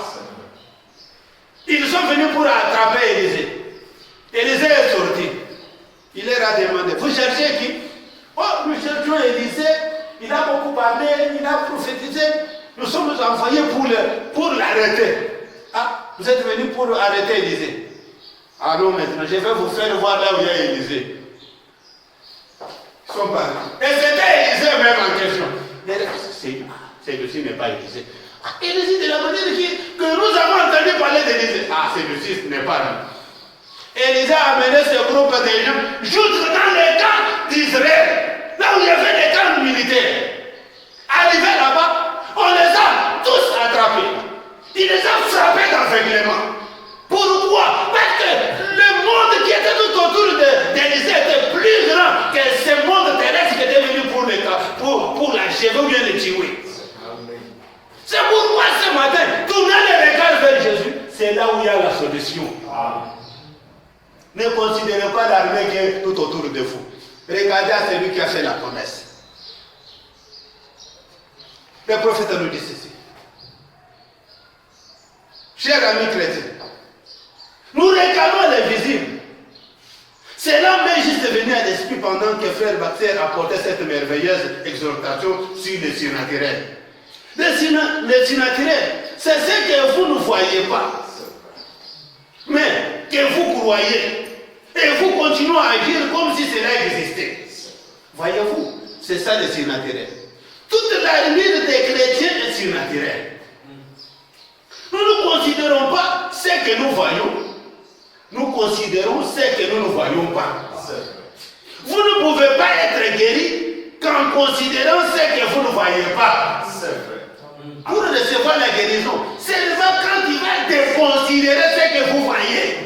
Ils sont venus pour attraper Élisée. Élisée est sorti. Il leur a demandé, vous cherchez qui? Oh, nous cherchons Élisée, il a beaucoup parlé, il a prophétisé. Nous sommes envoyés pour l'arrêter. Ah, vous êtes venus pour arrêter Élisée. Allons maintenant, je vais vous faire voir là où il y a Élisée. Ils sont partis. Et c'était Élisée même en question. Celui-ci n'est pas Élisée. Élisée de la manière que nous avons entendu parler d'Élisée. Ah, celui-ci n'est pas là. Élisée a amené ce groupe de gens jusque dans les camps d'Israël, là où il y avait des camps militaires. Arrivés là-bas, on les a tous attrapés. Il les a frappés d'aveuglement. Pourquoi? Parce que le monde qui était tout autour d'Élisée était plus grand que ce monde terrestre qui était venu pour l'achever ou bien le tuer. C'est pourquoi ce matin, tournez les regards vers Jésus. C'est là où il y a la solution. Ne considérez pas l'armée qui est tout autour de vous. Regardez à celui qui a fait la promesse. Le prophète nous dit ceci. Chers amis chrétiens, nous réclamons l'invisible. Cela m'est juste venu à l'esprit pendant que frère Baxter apportait cette merveilleuse exhortation sur le surnaturel. Le surnaturel, c'est ce que vous ne voyez pas, mais que vous croyez. Et vous continuez à agir comme si cela existait. Voyez-vous, c'est ça le surnaturel. Toute la limite des chrétiens est surnaturelle. Nous ne considérons pas ce que nous voyons. Nous considérons ce que nous ne voyons pas. Vous ne pouvez pas être guéri qu'en considérant ce que vous ne voyez pas. Pour recevoir la guérison, c'est seulement quand il va déconsidérer ce que vous voyez.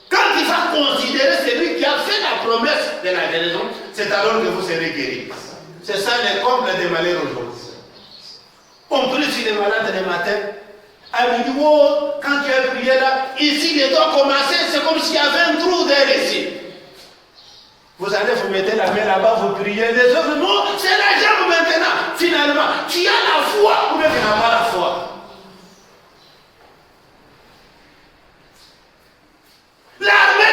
Quand il va considérer celui qui a fait la promesse de la guérison, c'est alors que vous serez guéri. C'est ça le comble des malheurs aujourd'hui. On prie sur les malades le matin. Elle me dit, oh, quand tu as prié là, ici les doigts commencer, c'est comme s'il y avait un trou d'air ici. Vous allez vous mettre la main là-bas, vous priez, les autres, non, c'est la jambe maintenant. Finalement, tu as la foi ou bien tu n'as pas la foi. L'armée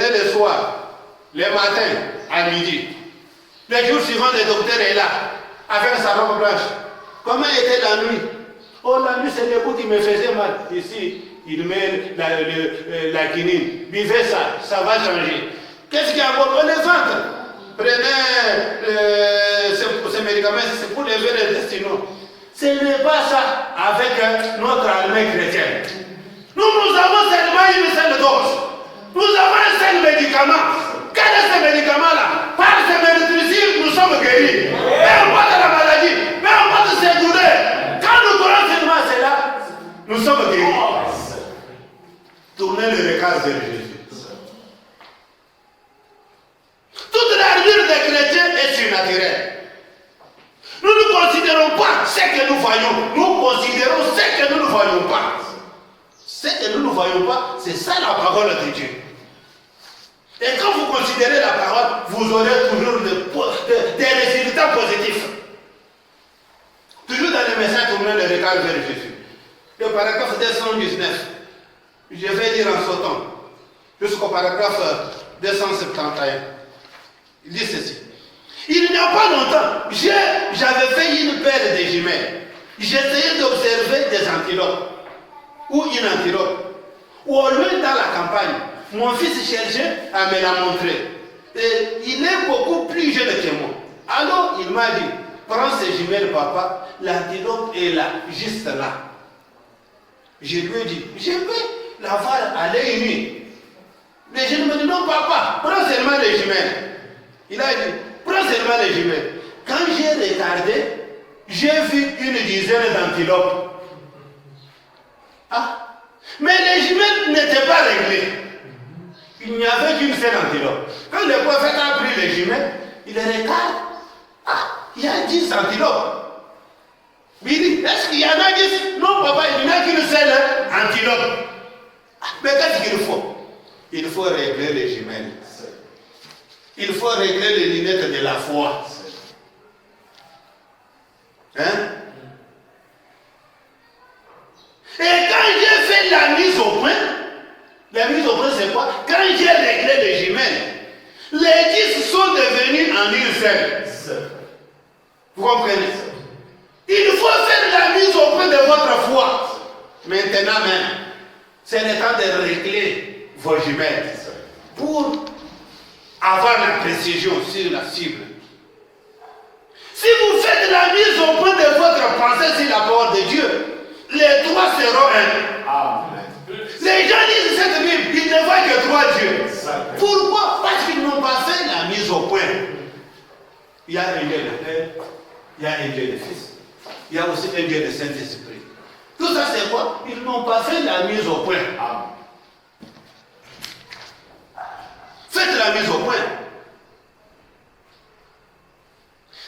venait le soir, le matin, à midi. Le jour suivant, le docteur est là, avec sa robe blanche. Comment était la nuit? Oh, la nuit, c'est le bout qui me faisait mal. Ici, il met la quinine. Buvez ça, ça va changer. Qu'est-ce qu'il y a encore? Le ventre. Prenez ce médicament, c'est pour lever les intestinaux. Ce n'est pas ça avec notre armée chrétienne. Nous avons seulement une seule dose. Nous avons un seul médicament. Quel est ce médicament-là? Par ce médicament, nous sommes guéris. Mais on parle de la maladie, mais on parle de ces douleurs. Quand nous prenons seulement cela, nous sommes guéris. Tournez le regard vers Jésus. Toute l'armure des chrétiens est surnaturelle. Nous ne considérons pas ce que nous voyons. Nous considérons ce que nous ne voyons pas. Ce que nous ne voyons pas, c'est ça la parole de Dieu. Et quand vous considérez la parole, vous aurez toujours des résultats positifs. Toujours dans le message, tournez le regard vers Jésus. Le paragraphe 219, je vais lire en sautant, jusqu'au paragraphe 271. Il dit ceci. Il n'y a pas longtemps, j'avais fait une paire de jumelles. J'essayais d'observer des antilopes, ou une antilope. Ou au lieu dans la campagne, mon fils cherchait à me la montrer. Et il est beaucoup plus jeune que moi. Alors il m'a dit, prends ces jumelles papa, l'antilope est là, juste là. Je lui ai dit, je vais la voir à l'œil nu. Mais je me dis, non papa, prends seulement les jumelles. Il a dit, prends seulement les jumelles. Quand j'ai regardé, j'ai vu une dizaine d'antilopes. Ah, mais les jumelles n'étaient pas réglées. Il n'y avait qu'une seule antilope. Quand le prophète a pris les jumelles, il regarde. Ah, il y a 10 antilopes. Il dit, est-ce qu'il y en a 10? Non, papa, il n'y a qu'une seule antilope. Ah, mais qu'est-ce qu'il faut? Il faut régler les jumelles. Il faut régler les lunettes de la foi. Hein? Et quand j'ai fait la mise au point c'est quoi? Quand j'ai réglé les jumelles, les 10 sont devenus en une seule. Vous comprenez? Il faut faire la mise au point de votre foi. Maintenant même, c'est le temps de régler vos jumelles pour avoir la précision sur la cible. Si vous faites la mise au point de votre pensée sur la parole de Dieu, les trois seront un. Amen. Les gens disent cette Bible, ils ne voient que trois dieux. Pourquoi? Parce qu'ils n'ont pas fait la mise au point. Il y a un Dieu de Père, il y a un Dieu de Fils, il y a aussi un Dieu de Saint-Esprit. Tout ça c'est quoi? Ils n'ont pas fait la mise au point. Amen. Faites la mise au point.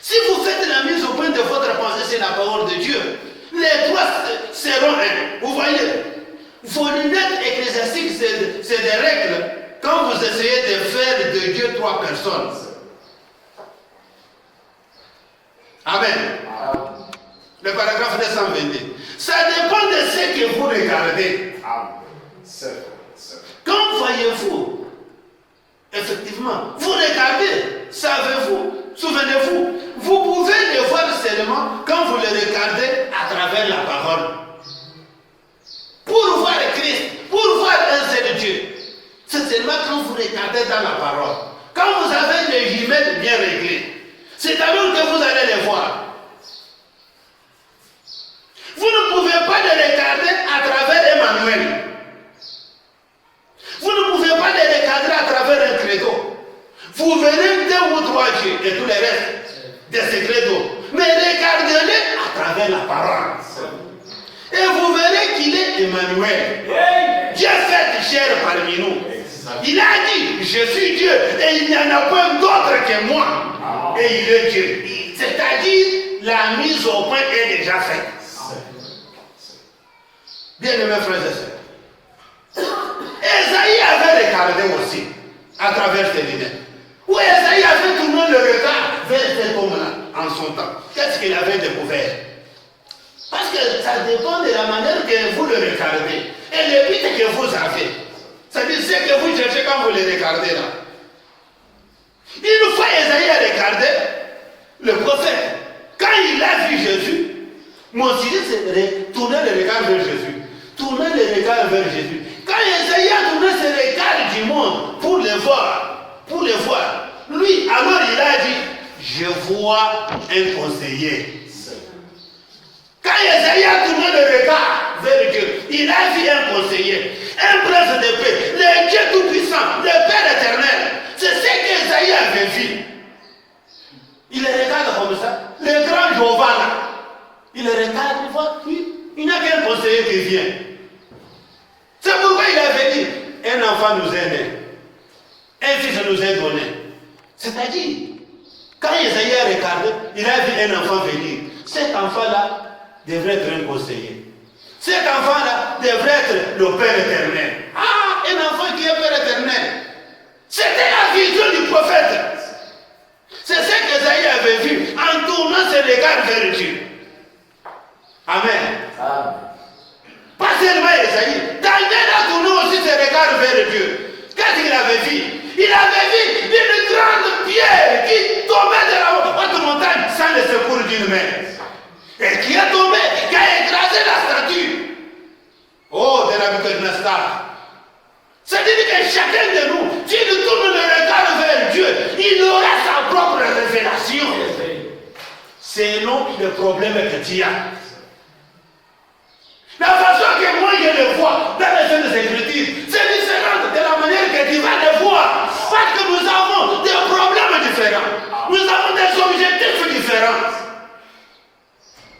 Si vous faites la mise au point de votre pensée, c'est la parole de Dieu. Les trois seront un. Vous voyez, vos lunettes ecclésiastiques, c'est des règles quand vous essayez de faire de Dieu trois personnes. Amen. Le paragraphe 222. Ça dépend de ce que vous regardez. Amen. Quand voyez-vous, effectivement, vous regardez, savez-vous, souvenez-vous, vous pouvez le voir seulement quand vous le regardez à travers la parole. Pour voir Christ, pour voir un seul Dieu, c'est seulement quand vous regardez dans la parole. Quand vous avez les jumelles bien réglées, c'est alors que vous allez les voir. Vous ne pouvez pas les regarder à travers Emmanuel. Vous ne pouvez pas les regarder à travers un credo. Vous verrez 2 ou 3 dieux et tout le reste de ce credo. Mais regardez-les à travers la parole. Et vous verrez qu'il est Emmanuel. Dieu fait chair parmi nous. Il a dit, je suis Dieu et il n'y en a pas d'autre que moi. Et il est Dieu. C'est-à-dire, la mise au point est déjà faite. Bien aimés frères et sœurs. Esaïe avait regardé aussi à travers ses lunettes. Où Esaïe avait tourné le regard vers cet homme-là en son temps. Qu'est-ce qu'il avait découvert? Parce que ça dépend de la manière que vous le regardez et le but que vous avez. C'est-à-dire ce que vous cherchez quand vous les regardez là. Une fois Esaïe a regardé le prophète, quand il a vu Jésus, mon Seigneur c'est tourner le regard vers Jésus. Tourner le regard vers Jésus. Quand Esaïe a tourné ses regards du monde pour le voir, lui, alors il a dit, je vois un conseiller. Quand Esaïe a tourné le regard vers Dieu, il a vu un conseiller, un prince de paix, le Dieu Tout-Puissant, le Père éternel. C'est ce qu'Esaïe avait vu. Il le regarde comme ça, le grand Jéhovah là. Il le regarde, il voit, oui, il n'y a qu'un conseiller qui vient. C'est pourquoi il avait dit, un enfant nous est né, un fils nous est donné. C'est-à-dire, quand Esaïe a regardé, il a vu un enfant venir. Cet enfant-là devrait être un conseiller. Cet enfant-là devrait être le Père éternel. Ah, un enfant qui est Père éternel. C'était la vision du prophète. C'est ce qu'Esaïe avait vu en tournant ses regards vers Dieu. Amen. Amen. Pas seulement Esaïe. Daniel a tourné aussi ses regards vers Dieu. Qu'est-ce qu'il avait vu? Il avait vu une grande pierre qui tombait de la haute montagne sans le secours d'une main. Et qui est tombée, qui a écrasé la statue. Oh, de la Nabucodonosor. C'est-à-dire que chacun de nous, si nous tournons le regard vers Dieu, il aura sa propre révélation. Selon le problème que tu as. La façon que moi je le vois dans les Saintes Écritures, c'est différent de la manière que tu vas le voir. Parce que nous avons des problèmes différents. Nous avons des objectifs différents.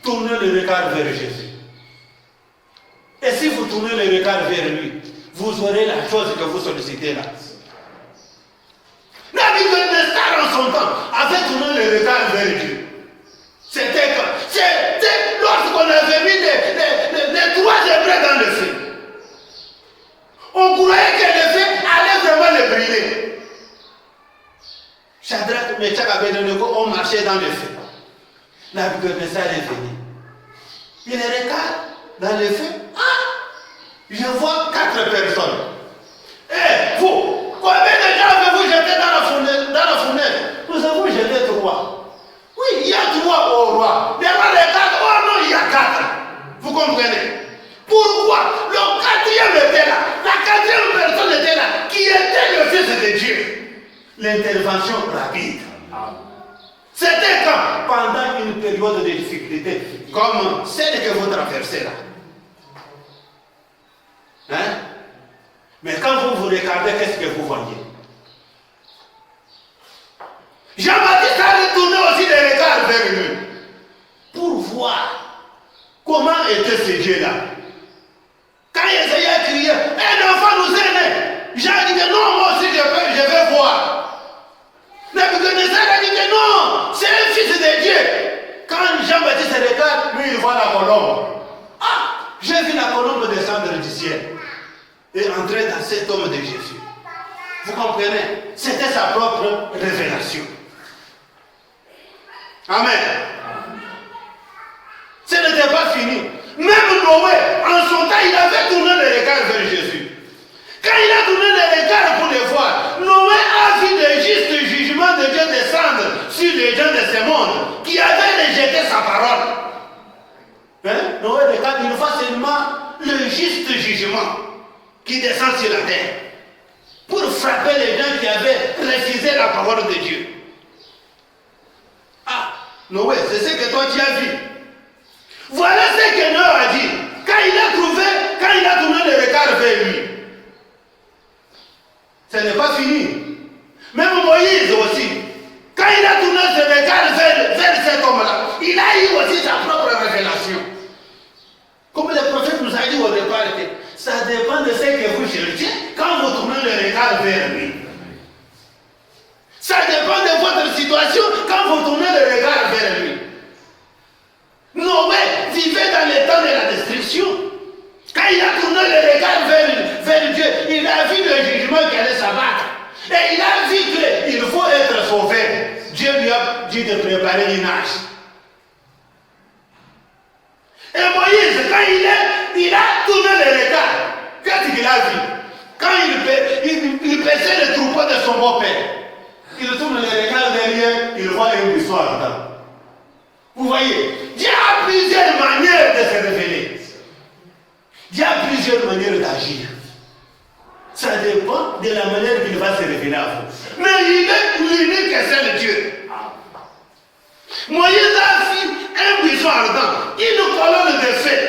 Tournez le regard vers Jésus. Et si vous tournez le regard vers lui, vous aurez la chose que vous sollicitez là. Nabucodonosor en son temps avait tourné le regard vers Dieu. C'était lorsqu'on avait mis les trois Hébreux dans le feu. On croyait que le feu allait vraiment le brûler. Shadrach, Meshach et Abednego ont marché dans le feu. Nabucodonosor est venu. Il regarde dans le feu. Ah, je vois 4 personnes. Eh, vous, combien de gens avez-vous jeté dans la fenêtre? Nous avons jeté 3. Oui, il y a 3 au roi. Les rois les 4, oh non, il y a 4. Vous comprenez? Pourquoi? Le 4e était là. La 4e personne était là, qui était le Fils de Dieu. L'intervention rapide. C'était quand? Pendant une période de difficulté, comme celle que vous traversez là. Hein? Mais quand vous regardez, qu'est-ce que vous voyez? Jean-Baptiste a retourné aussi les regards vers lui pour voir comment était ce Dieu-là. Quand Esaïe a crié, un enfant nous est né, Jean a dit que non, moi aussi je vais voir. Nabucodonosor a dit que non, c'est un fils de Dieu. Quand Jean-Baptiste regarde, lui il voit la colombe. Ah, j'ai vu la colombe descendre du ciel et entrer dans cet homme de Jésus. Vous comprenez? C'était sa propre révélation. Amen. Ce n'était pas fini. Même Noé, en son temps, il avait tourné le regard vers Jésus. Quand il a tourné le regard pour le voir, Noé a vu le juste jugement de Dieu descendre sur les gens de ce monde qui avaient rejeté sa parole. Hein? Noé regarde, il voit seulement le juste jugement qui descend sur la terre pour frapper les gens qui avaient refusé la parole de Dieu. Ah, Noé, c'est ce que toi tu as vu. Voilà ce que Noé a dit. Quand il a tourné le regard vers lui. Ce n'est pas fini. Même Moïse aussi. Quand il a tourné ce regard vers cet homme-là, il a eu aussi sa propre révélation. Comme le prophète nous a dit au départ, que ça dépend de ce que vous cherchez quand vous tournez le regard vers lui. Ça dépend de votre situation quand vous tournez le regard vers lui. Noé vivait dans le temps de la destruction. Quand il a tourné le regard vers Dieu, il a vu le jugement qui allait s'abattre. Et il a vu qu'il faut être sauvé. Dieu lui a dit de préparer une arche. Et Moïse, quand il a tourné le regard, qu'est-ce qu'il a vu? Quand il paissait le troupeau de son beau-père, il tourne le regard derrière, il voit un buisson ardent. Vous voyez, Dieu a plusieurs manières de se révéler. Dieu a plusieurs manières d'agir. Ça dépend de la manière qu'il va se révéler à vous. Mais il est l'unique et seul Dieu. Moïse a vu un buisson ardent, une colonne de feu.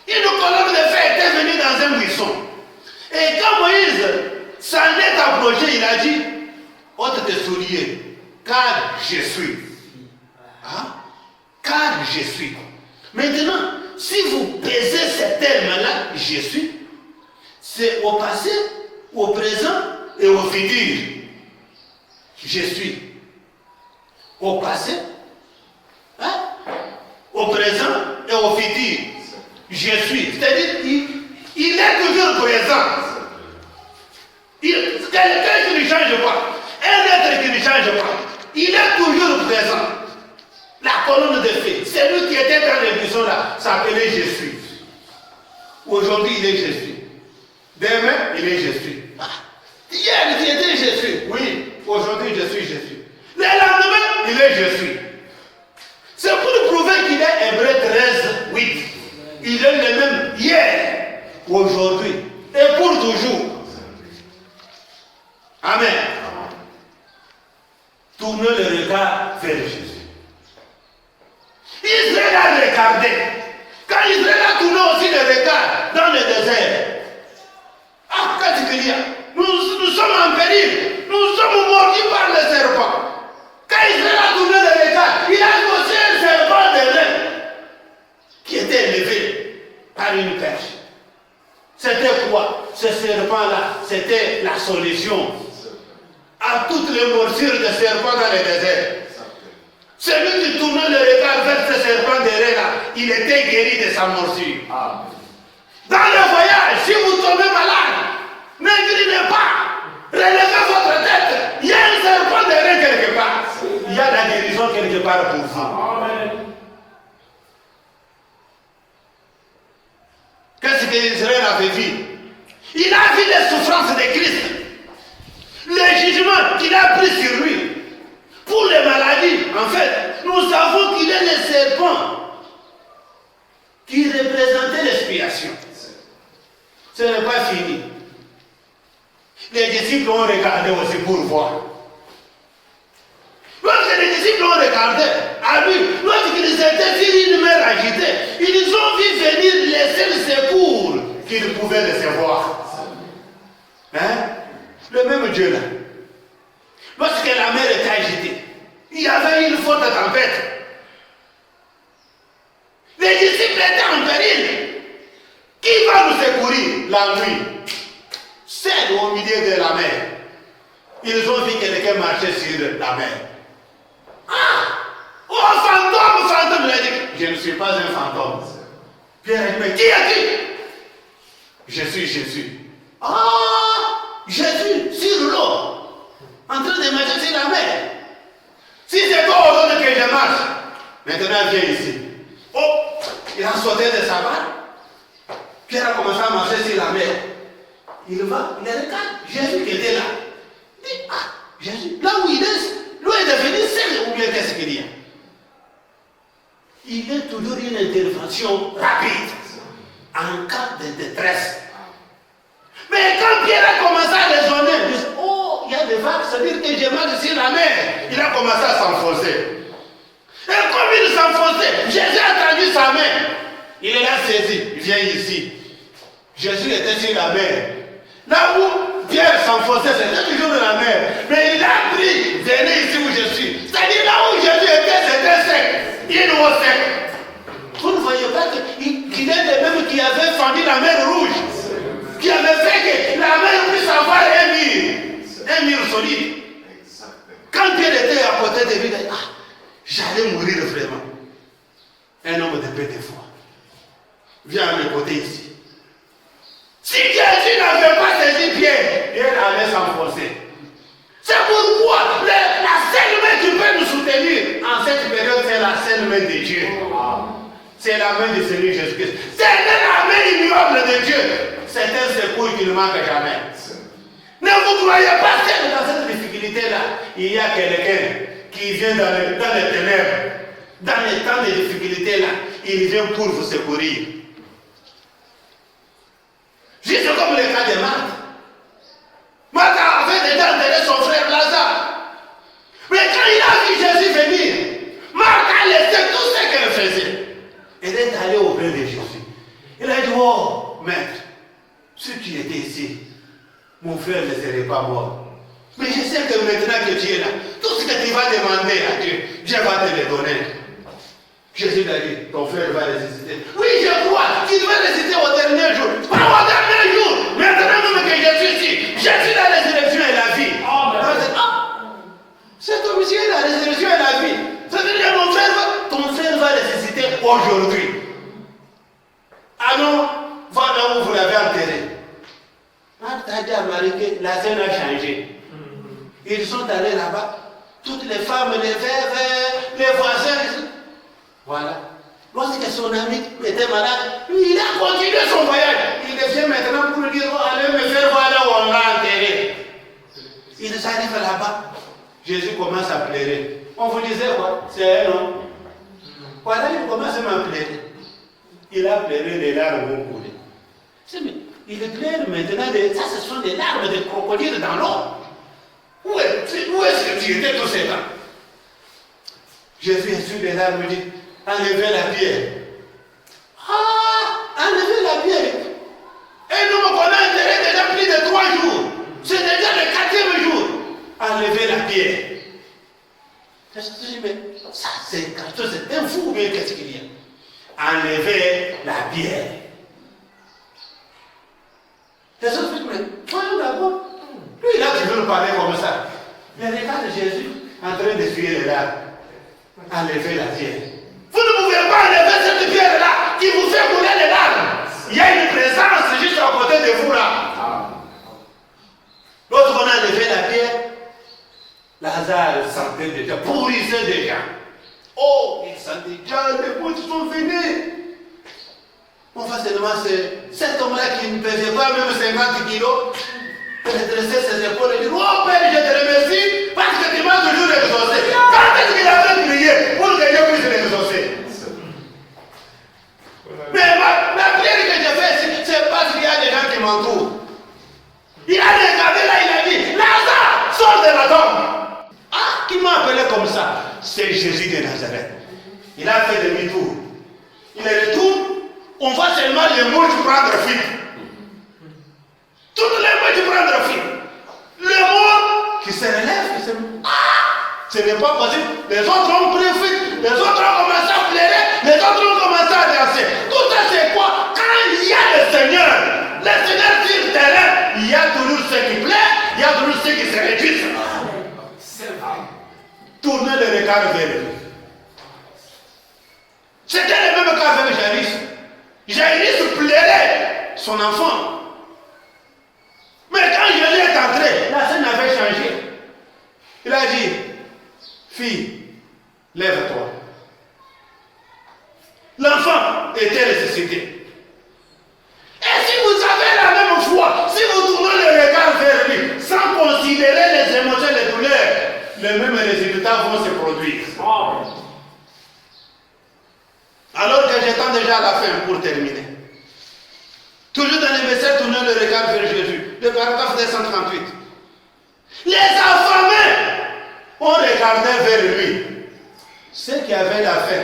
Une colonne de feu était venue dans un buisson. Et quand Moïse s'en est approché, il a dit, ôte tes souliers, car je suis. Hein? Car je suis. Maintenant, si vous pesez ce terme-là, je suis, c'est au passé, au présent et au futur. Je suis. Au passé, hein? Au présent et au futur. Je suis. C'est-à-dire, il est toujours présent. Quelqu'un qui ne change pas. Un être qui ne change pas. Il est toujours présent. La colonne de feu. Celui qui était dans le buisson là s'appelait Je suis. Aujourd'hui, il est Je suis. Demain, il est Je suis. Hier, il était Je suis. Oui. Aujourd'hui, je suis. Le lendemain, il est Je suis. C'est pour prouver qu'il est Hébreu 13, 8. Il est le même hier, aujourd'hui et pour toujours. Amen. Tournez le regard vers Jésus. Israël a regardé. Quand Israël a tourné aussi le regard dans le désert. Ah, qu'est-ce qu'il y a? Nous sommes en péril. Nous sommes mordus par le serpent. Quand Israël a tourné le regard, il a vu aussi un serpent de reine qui était élevé par une perche. C'était quoi? Ce serpent-là, c'était la solution à toutes les morsures de serpents dans le désert. Celui qui tournait le regard vers ce serpent de reine-là, il était guéri de sa morsure. Dans le voyage, si vous tombez malade, ne grinez pas. Relevez votre tête. Il y a un serpent de reine quelque part. Il y a la guérison quelque part pour vous. Amen. Qu'est-ce qu'Israël avait vu? Il a vu les souffrances de Christ. Le jugement qu'il a pris sur lui. Pour les maladies, en fait, nous savons qu'il est le serpent qui représentait l'expiation. Ce n'est pas fini. Les disciples ont regardé aussi pour voir. Lorsque les disciples ont regardé à lui, lorsqu'ils étaient sur une mer agitée, ils ont vu venir les seuls secours qu'ils pouvaient recevoir. Hein? Le même Dieu là. Lorsque la mer était agitée, il y avait une forte tempête. Les disciples étaient en péril. Qui va nous secourir la nuit? Seul au milieu de la mer. Ils ont vu quelqu'un marcher sur la mer. Ah! Oh, fantôme, il a dit, je ne suis pas un fantôme. Pierre a dit, mais qui es-tu? Je suis Jésus. Ah! Jésus, sur l'eau, en train de marcher sur la mer. Si c'est toi aujourd'hui que je marche, maintenant viens ici. Oh! Il a sauté de sa barre. Pierre a commencé à marcher sur la mer. Il va, il regarde, Jésus qui était là. Il dit, ah, Jésus, là où il est, l'eau est devenue seule, ou bien qu'est-ce qu'il y a? Il y a toujours une intervention rapide, en cas de détresse. Mais quand Pierre a commencé à raisonner, il dit, oh, il y a des vagues, c'est-à-dire que je marche sur la mer. Il a commencé à s'enfoncer. Et comme il s'enfonçait, Jésus a tendu sa main. Il l'a saisi, il vient ici. Jésus était sur la mer. Là où Pierre s'enfonçait, c'était toujours dans la mer. Mais il a pris, venez ici où je suis. C'est-à-dire là où Jésus était, c'était sec. Une eau sec. Vous ne voyez pas qu'il est le même qui avait fendu la mer rouge. Qui avait fait que la mer puisse avoir un mur solide. Quand Pierre était à côté de lui, il a dit, ah, j'allais mourir vraiment. Un homme de peu de foi. Viens à mes côtés ici. Si Jésus n'avait pas saisi Pierre, il allait s'enfoncer. C'est pourquoi la seule main qui peut nous soutenir en cette période, c'est la seule main de Dieu. C'est la main de Seigneur Jésus-Christ. C'est la main ignoble de Dieu. c'est un secours qui ne manque jamais. Ne vous croyez pas que dans cette difficulté-là, il y a quelqu'un qui vient dans les ténèbres, dans les temps de difficulté-là, il vient pour vous secourir. Juste comme le cas de Marthe. Marthe avait déjà enterré son frère Lazare. Mais quand il a vu Jésus venir, Marthe a laissé tout ce qu'elle faisait. Elle est allée auprès de Jésus. Elle a dit, oh, maître, si tu étais ici, mon frère ne serait pas mort. Mais je sais que maintenant que tu es là, tout ce que tu vas demander à Dieu, Dieu va te le donner. Jésus lui a dit, ton frère va ressusciter. Oui, je crois, tu dois ressusciter au dernier jour. Pas au dernier jour. Maintenant même que je suis ici, je suis la résurrection et la vie. C'est comme si la résurrection et la vie. C'est-à-dire que ton frère va ressusciter aujourd'hui. Alors, va là où vous l'avez enterré. Marthe a dit à Marie que la scène a changé. Ils sont allés là-bas. Toutes les femmes, les veuves, les voisins. Voilà. Lorsque son ami était malade, lui, il a continué son voyage. Il vient maintenant pour lui dire, oh, allez me faire voir là où on l'a enterré. Ils arrivent là-bas. Jésus commence à pleurer. On vous disait quoi? C'est un homme. Voilà, il commence à pleurer. Il a pleuré, les larmes vont couler. Il pleure maintenant, ça ce sont des larmes de crocodile dans l'eau. Où est-ce que tu étais tous ces temps? Jésus est sur les larmes, il dit, enlevez la pierre. Ah, enlevez la pierre. Et nous, on a enterré déjà plus de 3 jours. C'est déjà le 4e jour. Enlevez la pierre. Mais ça, c'est un fou, mais qu'est-ce qu'il y a? Enlevez la pierre. Les autres disent, mais voyons d'abord. Lui, là, tu veux nous parler comme ça. Mais regarde Jésus en train d'essuyer les larmes. Enlevez la pierre. Vous ne pouvez pas enlever cette pierre-là qui vous fait couler les larmes. Il y a une présence juste à côté de vous là. Lorsqu'on a enlevé la pierre, Lazare sentait déjà, pourrissait déjà. Oh, il sentait déjà, les bouches sont venus. Enfin, seulement cet homme-là qui ne pesait pas même 50 kilos, redresser ses épaules et dire, oh Père, je te remercie parce que tu m'as toujours exaucé. Quand est-ce qu'il avait prié pour que Dieu puisse l'exaucer? Mais la prière que j'ai faite, c'est parce qu'il y a des gens qui m'entourent. Il a regardé là, il a dit, Lazare, sors de la tombe. Ah, qui m'a appelé comme ça? C'est Jésus de Nazareth. Il a fait demi-tour. Il est retourne, on voit seulement les mouches prendre fuite. Toutes les mouches prendre fuite. Le mort qui se relève, qui se... Ah, ce n'est pas possible. Les autres ont pris fuite. Les autres ont commencé à pleurer. Les autres ont commencé à danser. Tout ça, c'est quoi? Quand il y a le Seigneur sur le terrain, il y a toujours ceux qui plaît, il y a toujours ceux qui se réduisent. Tournez le regard vers lui. C'était le même cas avec Jairus. Jairus pleurait son enfant. Mais quand Jésus est entré, la scène avait changé. Il a dit, fille, lève-toi. L'enfant était ressuscité. Et si vous avez la même foi, si vous tournez le regard vers lui, sans considérer les émotions, les douleurs, les mêmes résultats vont se produire. Alors que j'attends déjà à la fin pour terminer. Toujours dans les messages, tournez le regard vers Jésus. Le paragraphe 238. Les affamés ont regardé vers lui. Ceux qui avaient la faim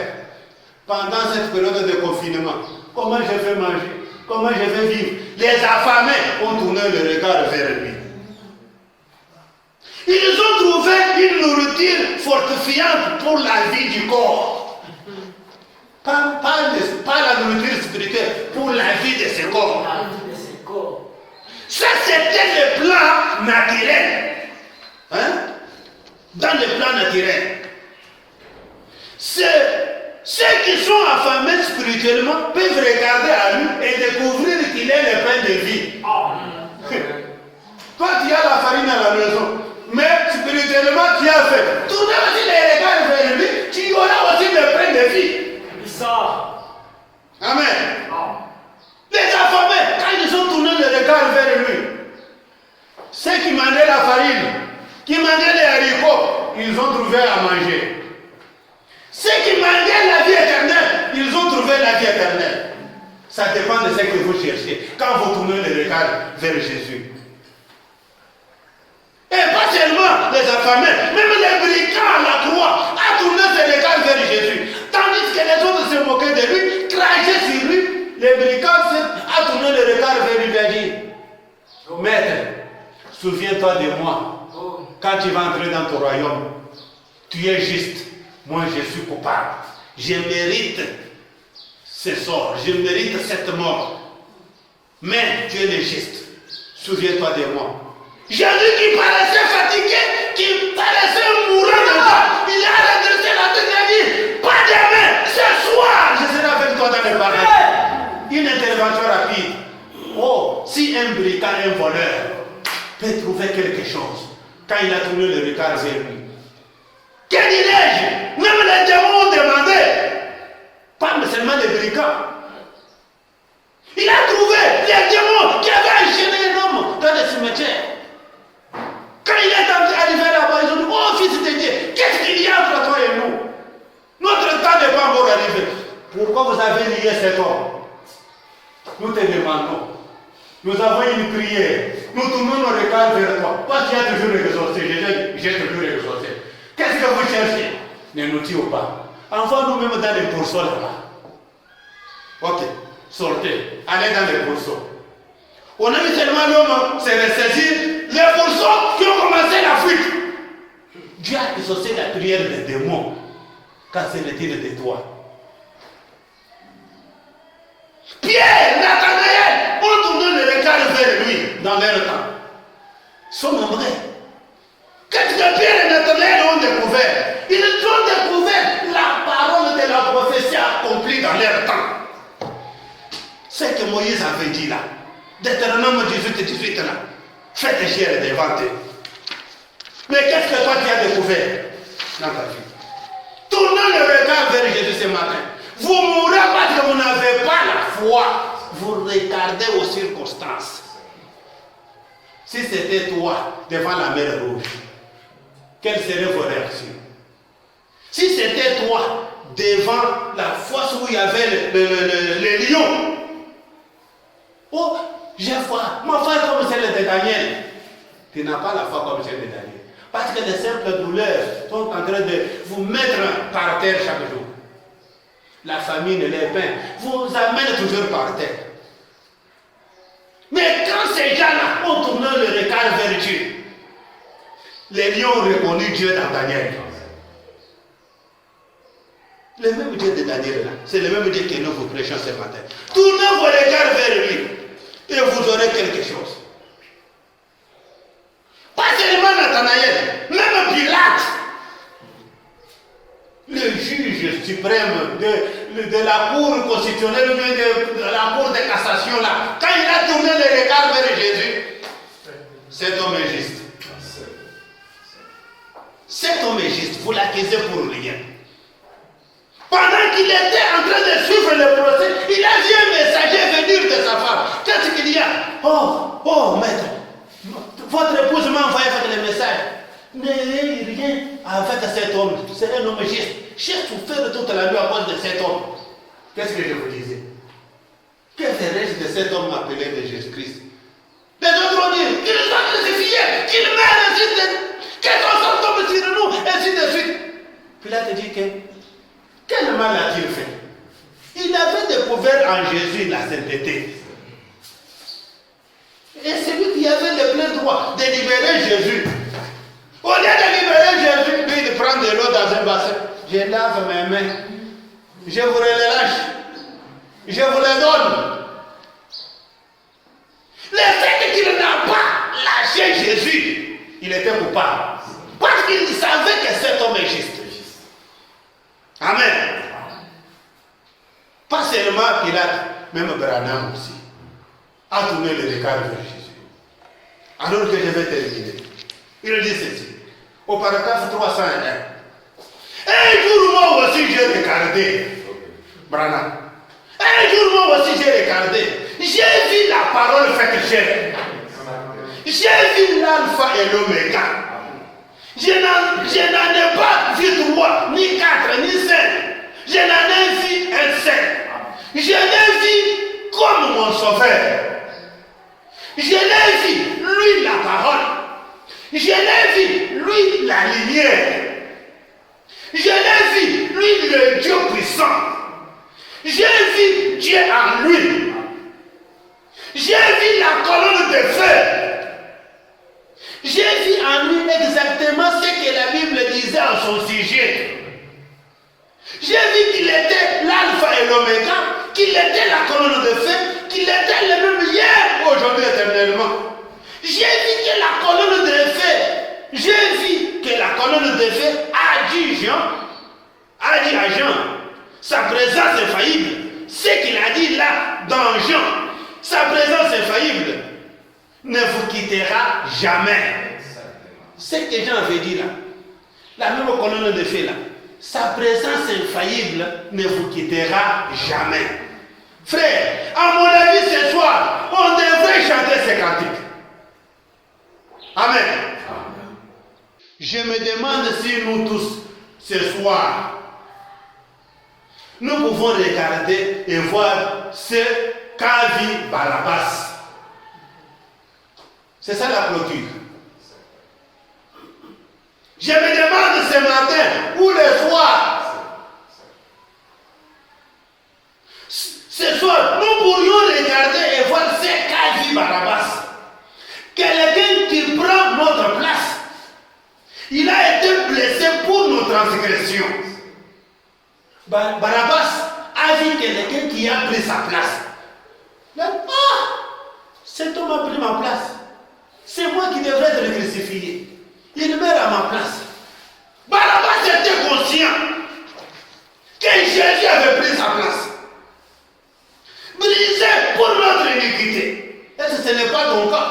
pendant cette période de confinement. Comment je vais manger? Comment je vais vivre? Les affamés ont tourné le regard vers lui. Ils ont trouvé une nourriture fortifiante pour la vie du corps. Pas la nourriture spirituelle, pour la vie de ce corps. Ça, c'était le plan naturel. Hein? Dans le plan naturel. Ceux qui sont affamés spirituellement peuvent regarder à lui et découvrir qu'il est le pain de vie. Toi, tu as la farine à la maison, mais spirituellement, tu as fait. Tournez aussi les regards vers lui, tu auras aussi le pain de vie. Amen. Les affamés, quand ils ont tourné le Ceux qui mangeaient la farine, qui mangeaient les haricots, ils ont trouvé à manger. Ceux qui mangeaient la vie éternelle, ils ont trouvé la vie éternelle. Ça dépend de ce que vous cherchez. Quand vous tournez le regard vers Jésus. Et pas seulement les affamés, même les brigands à la croix a tourné ses regards vers Jésus. Tandis que les autres se moquaient de lui, crachaient sur lui, les brigands a tourné le regard vers lui et a dit, Maître, souviens-toi de moi. Quand tu vas entrer dans ton royaume, tu es juste. Moi, je suis coupable. Je mérite ce sort. Je mérite cette mort. Mais tu es le juste. Souviens-toi de moi. Jésus qui paraissait fatigué, qui paraissait mourant de mort, il a redressé la tête et a dit, pas demain, ce soir, je serai avec toi dans le paradis. Une intervention rapide. Oh, si un brigand, un voleur, peut trouver quelque chose, quand il a tourné le regard vers lui, que dirais-je? Même les démons ont demandé, pas seulement les brigands. Il a trouvé les démons qui avaient enchaîné un homme dans le cimetière. Quand il est arrivé là-bas, ils ont dit, oh fils de Dieu, qu'est-ce qu'il y a entre toi et nous? Notre temps n'est pas encore arrivé. Pourquoi vous avez lié cet homme? Nous te demandons. Nous avons une prière. Nous tournons nos regards vers toi. Toi qui as toujours exaucé, j'ai toujours exaucé. Qu'est-ce que vous cherchez? Ne nous tuez pas. Envoie nous-mêmes dans les pourceaux là-bas. Ok, sortez. Allez dans les pourceaux. On a vu seulement l'homme se ressaisir. Les pourceaux qui ont commencé la fuite. Dieu a exaucé la prière des démons. Quand c'est le tir de toi. Pierre, Nathanaël, ont tourné le regard vers lui dans leur temps. Ils sont nombreux. Qu'est-ce que Pierre et Nathanaël ont découvert? Ils ont découvert la parole de la prophétie accomplie dans leur temps. Ce que Moïse avait dit là, Deutéronome 18 là, faites chier devant eux. Mais qu'est-ce que toi tu as découvert dans ta vie? Tournez le regard vers Jésus ce matin. Vous mourrez parce que vous n'avez pas la foi. Vous regardez aux circonstances. Si c'était toi devant la mer rouge, quelles seraient vos réactions? Si c'était toi devant la fosse où il y avait les lions, oh, j'ai foi, ma foi est comme celle de Daniel. Tu n'as pas la foi comme celle de Daniel. Parce que les simples douleurs sont en train de vous mettre par terre chaque jour. La famine, les pains, vous amènent toujours par terre. Mais quand ces gens-là ont tourné le regard vers Dieu, les lions ont reconnu Dieu dans Daniel. Le même Dieu de Daniel là, c'est le même Dieu que nous vous prêchons ce matin. Tournez vos regards vers lui et vous aurez quelque chose. Pas seulement Nathanaël, même Pilate, le juge suprême de la cour constitutionnelle ou bien de la cour de cassation là, quand il a tourné le regard vers Jésus, cet homme est juste. Cet homme est juste, vous l'accusez pour rien. Pendant qu'il était en train de suivre le procès, il a vu un messager venir de sa femme. Qu'est-ce qu'il y a? Oh, maître, votre épouse m'a envoyé avec le message. N'ayez rien avec cet homme. C'est un homme juste. J'ai souffert toute la nuit à cause de cet homme. Qu'est-ce que je vous disais? Que ferais-je de cet homme appelé de Jésus-Christ? Les autres ont dit qu'il nous a crucifié, qu'il meurt, ainsi de suite, que son sang tombe sur nous, ainsi de suite. Pilate dit que quel mal a-t-il fait? Il avait découvert en Jésus la sainteté. Et celui qui avait le plein droit de libérer Jésus, au lieu de libérer Jésus, lui il prend de l'eau dans un bassin. Je lave mes mains, je vous les lâche, je vous les donne. Le fait qu'il n'a pas lâché Jésus, il était coupable. Parce qu'il savait que cet homme est juste. Amen. Pas seulement Pilate, même Branham aussi, a tourné le regard vers Jésus. Alors que je vais terminer. Il dit ceci, au paragraphe 301. Un jour moi aussi j'ai regardé, Branham. Un jour moi aussi j'ai regardé. J'ai vu la parole faite chair. J'ai vu l'alpha et l'oméga. Je n'en ai pas vu 3, ni 4, ni 5. Je n'en ai vu un seul. Je l'ai vu comme mon sauveur. Je l'ai vu, lui, la parole. Je l'ai vu, lui, la lumière. Je l'ai vu, lui, le Dieu puissant. J'ai vu Dieu en lui. J'ai vu la colonne de feu. J'ai vu en lui exactement ce que la Bible disait en son sujet. J'ai vu qu'il était l'alpha et l'oméga, qu'il était la colonne de feu, qu'il était le même hier, aujourd'hui, éternellement. J'ai vu que la colonne de feu, a dit à Jean, sa présence infaillible. Ce qu'il a dit là dans Jean, sa présence infaillible ne vous quittera jamais. Ce que Jean avait dit là, la même colonne de feu là, sa présence infaillible ne vous quittera jamais. Frère, à mon avis ce soir, on devrait chanter ces cantiques. Amen. Je me demande si nous tous, ce soir, nous pouvons regarder et voir ce qu'a vu Barabbas. C'est ça la clôture. Je me demande ce matin ou le soir. Ce soir, nous pourrions regarder et voir ce qu'a vu Barabbas. Quelqu'un qui prend notre place. Il a été blessé pour nos transgressions. Barabbas a vu quelqu'un qui a pris sa place. Il a dit, cet homme a pris ma place. C'est moi qui devrais être crucifié. Il meurt à ma place. Barabbas était conscient que Jésus avait pris sa place. Brisé pour notre iniquité. Est-ce que ce n'est pas ton cas?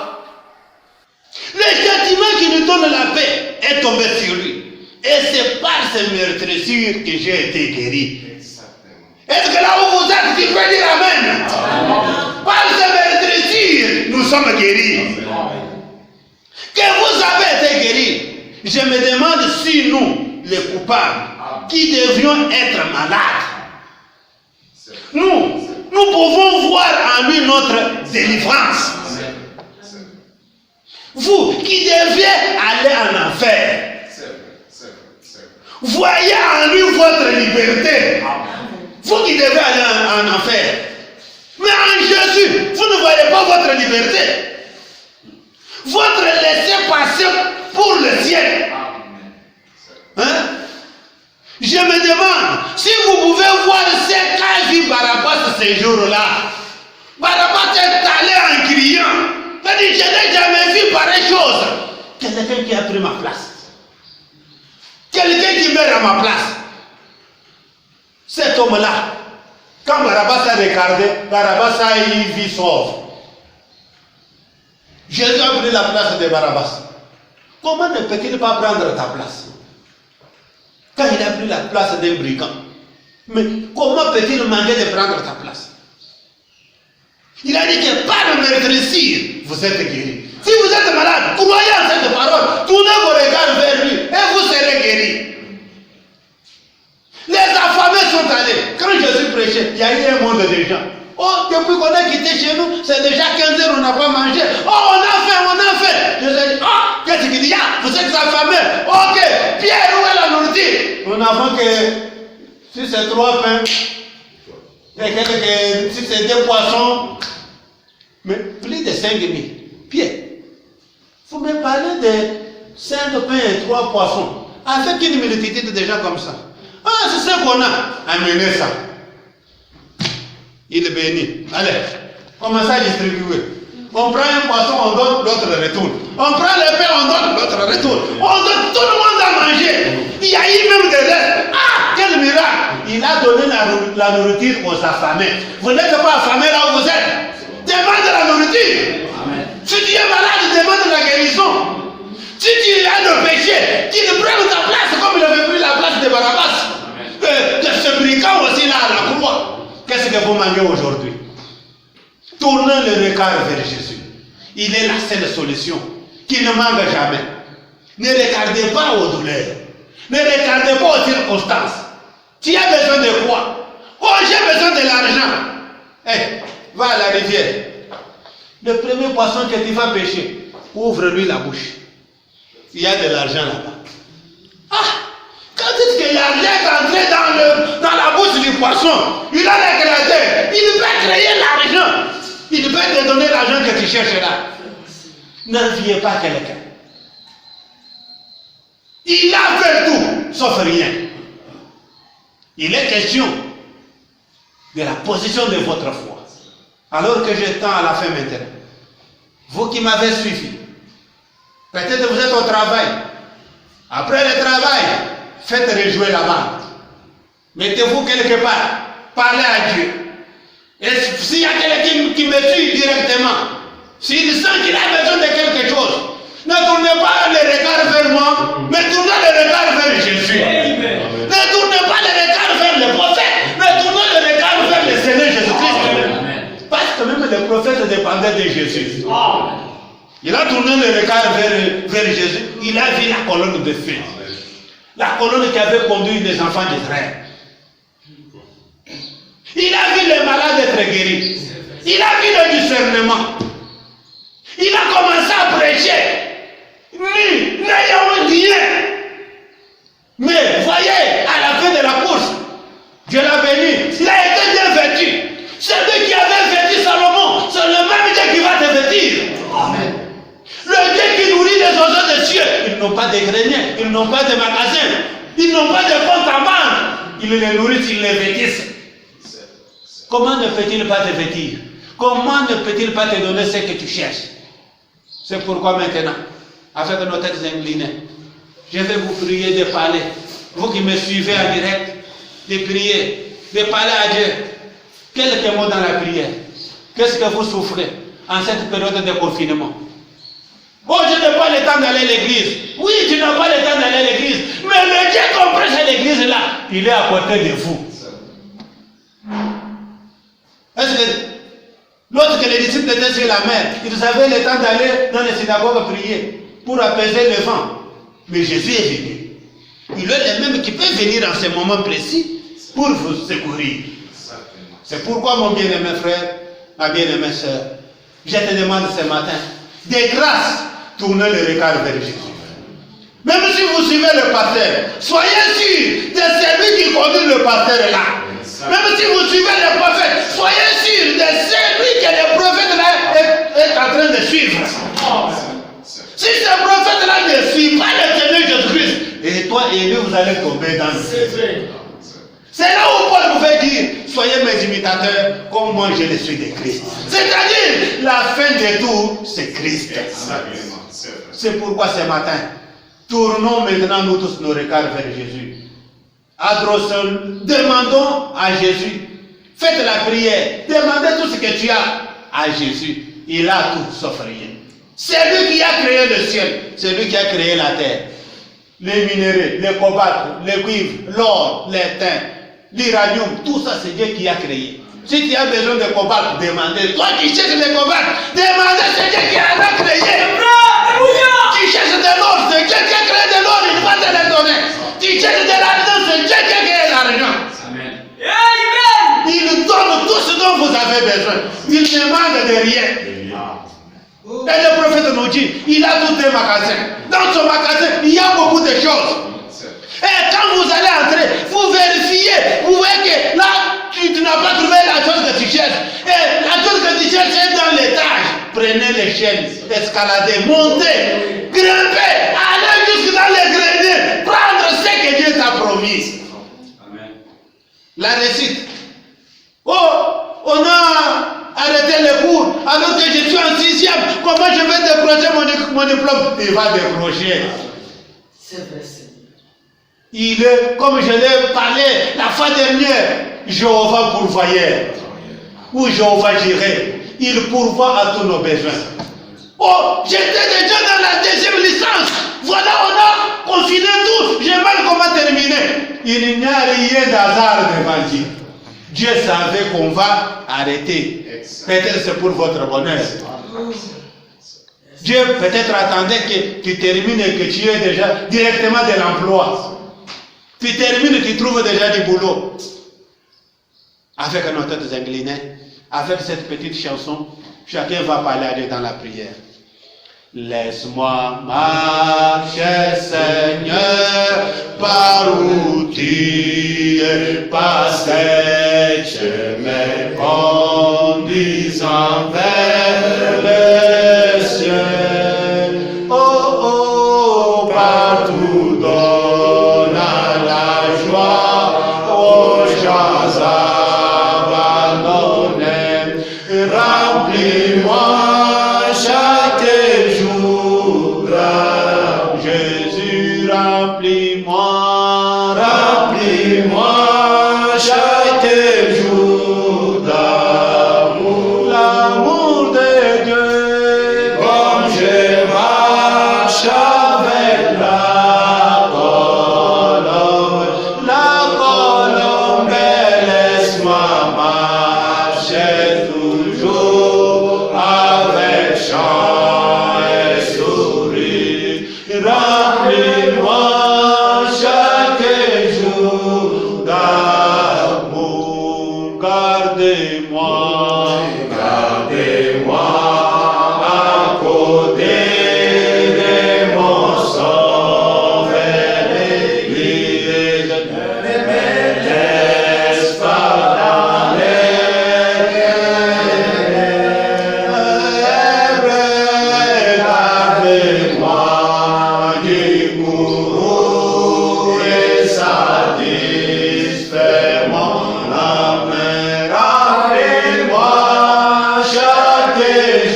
Le châtiment qui nous donne la paix est tombé sur lui. Et c'est par ces meurtrissures que j'ai été guéri. Est-ce que là où vous êtes, tu peux dire Amen? Par ces meurtrissures, nous sommes guéris. Que vous avez été guéris. Je me demande si nous, les coupables, qui devrions être malades, nous pouvons voir en lui notre délivrance. Vous qui deviez aller en enfer, voyez en lui votre liberté. Vous qui devez aller en enfer. Mais en Jésus, vous ne voyez pas votre liberté. Votre laissez-passer pour le ciel. Hein? Je me demande si vous pouvez voir ce qu'a vu Barabbas ces jours-là. Barabbas est allé en criant. Il a dit, je n'ai jamais vu pareille chose. Quelqu'un qui a pris ma place. Quelqu'un qui meurt à ma place. Cet homme-là, quand Barabbas a regardé, Barabbas a eu vie sauve. Jésus a pris la place de Barabbas. Comment ne peut-il pas prendre ta place? Quand il a pris la place d'un brigand. Mais comment peut-il manquer de prendre ta place? Il a dit que par le meurtrissure, vous êtes guéri. Si vous êtes malade, croyez en cette parole, tournez vos regards vers lui et vous serez guéri. Les affamés sont allés. Quand Jésus prêchait, il y a eu un monde de gens. Oh, depuis qu'on a quitté chez nous, c'est déjà 15 heures, on n'a pas mangé. Oh, on a faim. Je ai dit, qu'est-ce qu'il y a? Vous êtes affamés. Ok, Pierre, où est la nourriture? On a que si c'est 3 pains, si c'est 2 poissons, mais plus de 5 000. Pierre, vous me parlez de 5 pains et 3 poissons, avec une multitude de gens comme ça. C'est ce qu'on a. Amenez ça. Il est béni. Allez, commencez à distribuer. On prend un poisson, on donne, l'autre retourne. On prend le pain, on donne, l'autre retourne. On donne, tout le monde à manger. Il y a eu même des restes. Quel miracle! Il a donné la nourriture aux affamés. Vous n'êtes pas affamés là où vous êtes. Demande la nourriture. Amen. Si tu es malade, demande la guérison. Si tu as le péché, qu'il prenne ta place comme il avait pris la place de Barabbas. De ce brigand aussi là à la croix. Qu'est-ce que vous mangez aujourd'hui? Tournez le regard vers Jésus. Il est la seule solution qui ne manque jamais. Ne regardez pas aux douleurs. Ne regardez pas aux circonstances. Tu as besoin de quoi? Oh, j'ai besoin de l'argent. Hey, va à la rivière. Le premier poisson que tu vas pêcher, ouvre-lui la bouche. Il y a de l'argent là-bas. Ah, quand est-ce que l'argent est entré dans la bouche du poisson, il a l'éclaté. Il peut créer l'argent. Il peut te donner l'argent que tu cherches là. N'enviez pas quelqu'un. Il a fait tout, sauf rien. Il est question de la position de votre foi. Alors que je tends à la fin maintenant. Vous qui m'avez suivi, peut-être vous êtes au travail. Après le travail, faites rejouer la bande. Mettez-vous quelque part. Parlez à Dieu. Et s'il y a quelqu'un qui me suit directement, s'il sent qu'il a besoin de quelque chose, ne tournez pas le regard vers moi, mais tournez le regard vers Jésus. Amen. Ne tournez pas le regard vers le prophète, mais tournez le regard vers le Seigneur Jésus-Christ. Parce que même le prophète dépendait de Jésus. Il a tourné le regard vers Jésus. Il a vu la colonne de feu. La colonne qui avait conduit les enfants d'Israël. Il a vu les malades être guéris. Il a vu le discernement. Il a commencé à prêcher. Lui, n'ayant rien. Mais voyez, à la fin de la course, Dieu l'a béni. Il a été bien vêtu. Celui qui avait vêtu Salomon, c'est le même Dieu qui va te vêtir. Amen. Le Dieu qui nourrit les oiseaux des cieux. Ils n'ont pas de greniers, ils n'ont pas de magasins, ils n'ont pas de compte en banque. Ils les nourrissent, ils les vêtissent. Comment ne peut-il pas te vêtir? Comment ne peut-il pas te donner ce que tu cherches? C'est pourquoi maintenant, avec nos têtes inclinées, je vais vous prier de parler. Vous qui me suivez en direct, de prier, de parler à Dieu. Quelques mots dans la prière. Qu'est-ce que vous souffrez en cette période de confinement? Oh, je n'ai pas le temps d'aller à l'église. Oui, tu n'as pas le temps d'aller à l'église. Mais le Dieu qu'on prêche à l'église là, il est à côté de vous. Est-ce que lorsque les disciples étaient sur la mer, ils avaient le temps d'aller dans les synagogues prier pour apaiser le vent? Mais Jésus est venu. Il est le même qui peut venir en ce moment précis pour vous secourir. C'est pourquoi, mon bien-aimé frère, ma bien-aimée soeur, je te demande ce matin, de grâce, tournez le regard vers Jésus. Même si vous suivez le pasteur, soyez sûr de celui qui conduit le pasteur là. Même si vous suivez le prophète, soyez sûr de celui que le prophète là est en train de suivre. Si ce prophète là ne suit pas le Seigneur Jésus-Christ, et toi et lui, vous allez tomber dans le feu. C'est là où Paul pouvait dire, soyez mes imitateurs comme moi je le suis de Christ. C'est-à-dire, la fin de tout, c'est Christ. C'est pourquoi ce matin, tournons maintenant nous tous nos regards vers Jésus. Adressons, demandons à Jésus. Faites la prière. Demandez tout ce que tu as à Jésus. Il a tout sauf rien. C'est lui qui a créé le ciel. C'est lui qui a créé la terre. Les minéraux, les cobalt, les cuivres, l'or, les thym, l'uranium, tout ça c'est Dieu qui a créé. Si tu as besoin de cobalt, demandez. Toi qui cherches le cobalt, demandez, c'est Dieu qui en a créé. Tu cherches de l'or, c'est Dieu qui a créé de l'or, il va te le donner. Tu cherches de l'argent, c'est Dieu qui a créé l'argent. Amen. Il donne tout ce dont vous avez besoin. Il ne manque de rien. Et le prophète nous dit, il a tout un magasin. Dans son magasin, il y a beaucoup de choses. Et quand vous allez entrer, vous vérifiez, vous voyez que là, tu n'as pas trouvé la chose que tu cherches. Et la chose que tu cherches est dans l'étage. Prenez l'échelle, escaladez, montez, grimpez, allez jusque dans les greniers, prendre ce que Dieu t'a promis. Amen. La réussite. Oh, on a arrêté les cours alors que je suis en 6e. Comment je vais décrocher mon diplôme? Il va décrocher. C'est vrai. Il est, comme je l'ai parlé la fois dernière, Jéhovah pourvoyeur. Ou Jéhovah Jireh. Il pourvoit à tous nos besoins. Oh, j'étais déjà dans la 2e licence. Voilà, on a confiné tout. J'ai mal comment terminer. Il n'y a rien d'hasard devant Dieu. Dieu savait qu'on va arrêter. Peut-être c'est pour votre bonheur. Dieu peut-être attendait que tu termines et que tu aies déjà directement de l'emploi. Tu termines, tu trouves déjà du boulot. Avec nos têtes inclinées, avec cette petite chanson, chacun va parler à Dieu dans la prière. Laisse-moi marcher, Seigneur, par où tu es passé, je me conduisant vers le ciel. Oh, oh, partout donne la joie aux gens abandonnés. Remplis-moi chaque jour, Jésus, remplis-moi, remplis-moi chaque jour d'amour, l'amour de Dieu, comme je marche avec la colombe, laisse-moi marcher toujours avec chant et sourire. Remplis-moi chaque jour d'amour. Gardez-moi, gardez-moi à côté de mon sauveur l'Église. Ne me laisse pas dans les regardez-moi du courroux et satisfait mon âme. Rappelez-moi chaque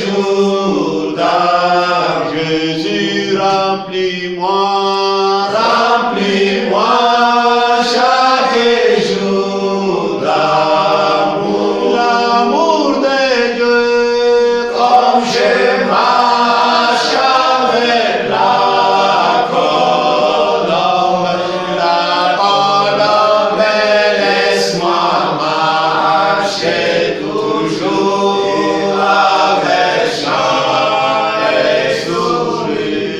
jour d'âme. Jésus, remplis-moi, remplis-moi chaque jour d'amour, l'amour de Dieu, comme je marche avec la colombe, laisse-moi marcher toujours avec chant et sourire.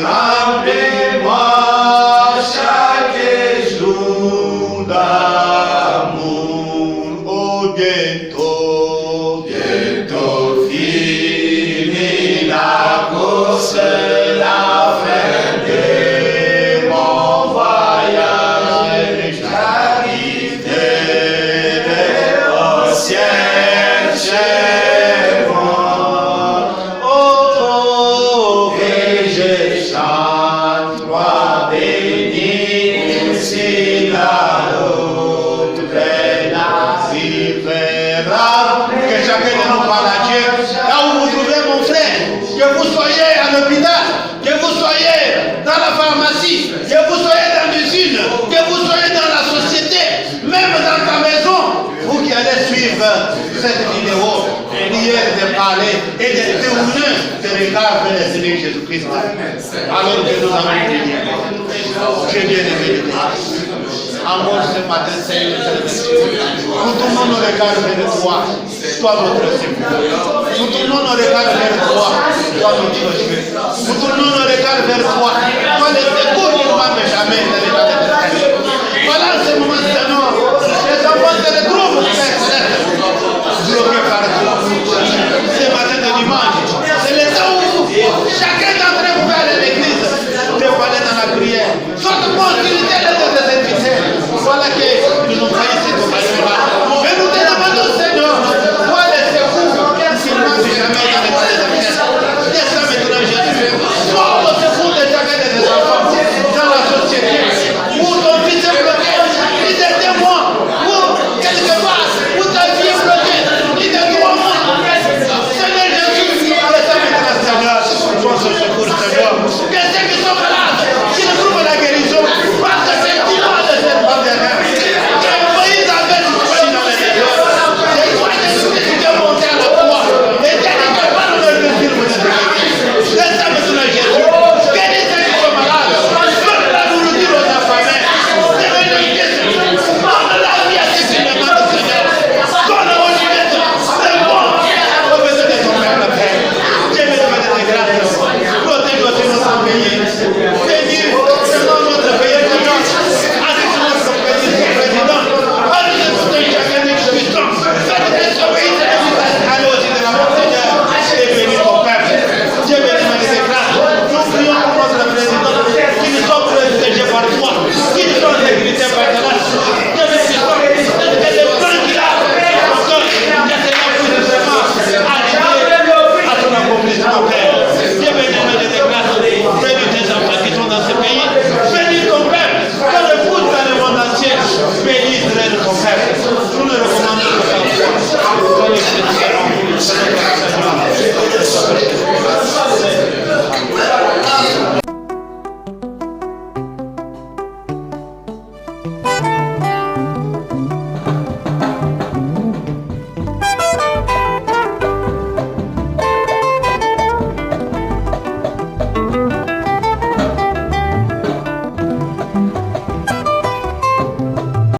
Remplis-moi chaque jour d'amour. Oh, bientôt, bientôt fini la course, la fin de mon voyage. J'arriverai au ciel chez moi. Oh, oh, et je chante, roi béni, si la route vers la verra. Que chacun de nous parle à Dieu. Là où vous trouvez mon frère, que vous soyez à l'hôpital, que vous soyez dans la pharmacie, que vous soyez dans l'usine, que vous soyez dans la société, même dans ta maison, vous qui allez suivre cette vidéo, prière de parler et de tourner de regard vers le Seigneur Jésus-Christ. Alors que nous allons prier. J'ai bien aimé le Dieu. Encore ce matin, Seigneur, nous tournons nos regards vers toi, toi notre Seigneur. Nous tournons nos regards vers toi, toi notre Dieu. Nous tournons nos regards vers toi, toi le secours